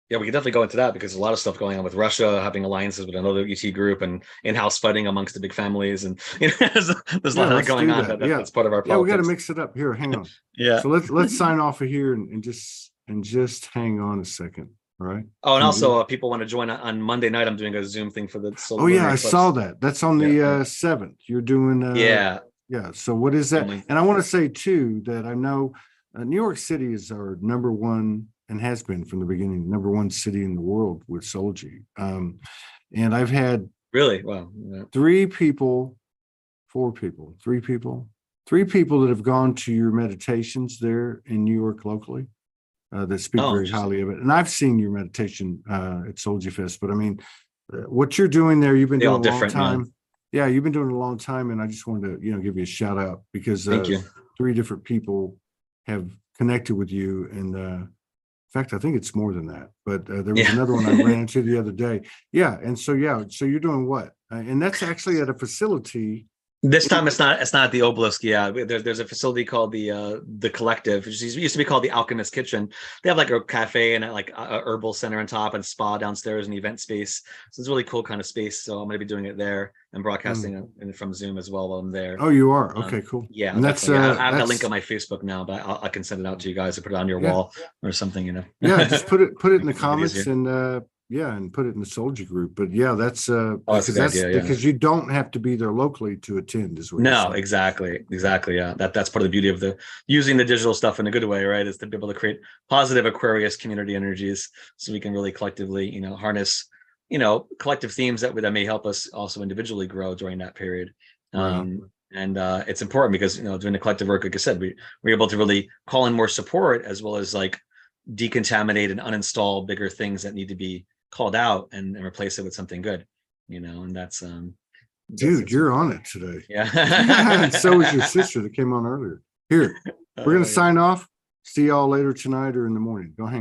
Yeah, we can definitely go into that because there's a lot of stuff going on with Russia having alliances with another ET group and in-house fighting amongst the big families, and you know, there's a lot of that going on. That's part of our politics. Yeah, we got to mix it up. Here, hang on. Yeah. So let's sign off of here and just hang on a second. All right. Oh, and also people want to join on Monday night. I'm doing a Zoom thing for the solar. Oh yeah, I saw that. That's on the 7th. You're doing yeah. So what is that? And I want to say too that I know New York City is our number one, and has been from the beginning, number one city in the world with Soulogy. And I've had really, wow, yeah. three people that have gone to your meditations there in New York locally. That speak very highly of it. And I've seen your meditation at Soulogy Fest, but I mean, what you're doing there, you've been doing a long time. Man. Yeah, you've been doing it a long time, and I just wanted to, give you a shout out because thank you. 3 different people have connected with you, and in fact, I think it's more than that. But there was another one I ran into the other day. Yeah, and so you're doing what? And that's actually at a facility. This time it's not at the Obelisk. Yeah, there's a facility called the Collective, which used to be called the Alchemist Kitchen. They have like a cafe and like a herbal center on top and spa downstairs and event space. So it's a really cool kind of space. So I'm going to be doing it there and broadcasting from Zoom as well while I'm there. Oh, you are? Okay, cool. Yeah, and that's I have that link on my Facebook now, but I can send it out to you guys to put it on your wall or something. Yeah, just put it in the comments and and put it in the Soulogy group. But yeah, that's that's a good idea, yeah. because you don't have to be there locally to attend, is what No, exactly. Yeah. That's part of the beauty of the using the digital stuff in a good way, right? Is to be able to create positive Aquarius community energies, so we can really collectively, harness, collective themes that may help us also individually grow during that period. And it's important because doing the collective work, like I said, we're able to really call in more support, as well as like decontaminate and uninstall bigger things that need to be called out, and replace it with something good, and that's dude, you're on it today. Yeah. And so is your sister that came on earlier. Here, we're gonna sign off. See y'all later tonight or in the morning. Go hang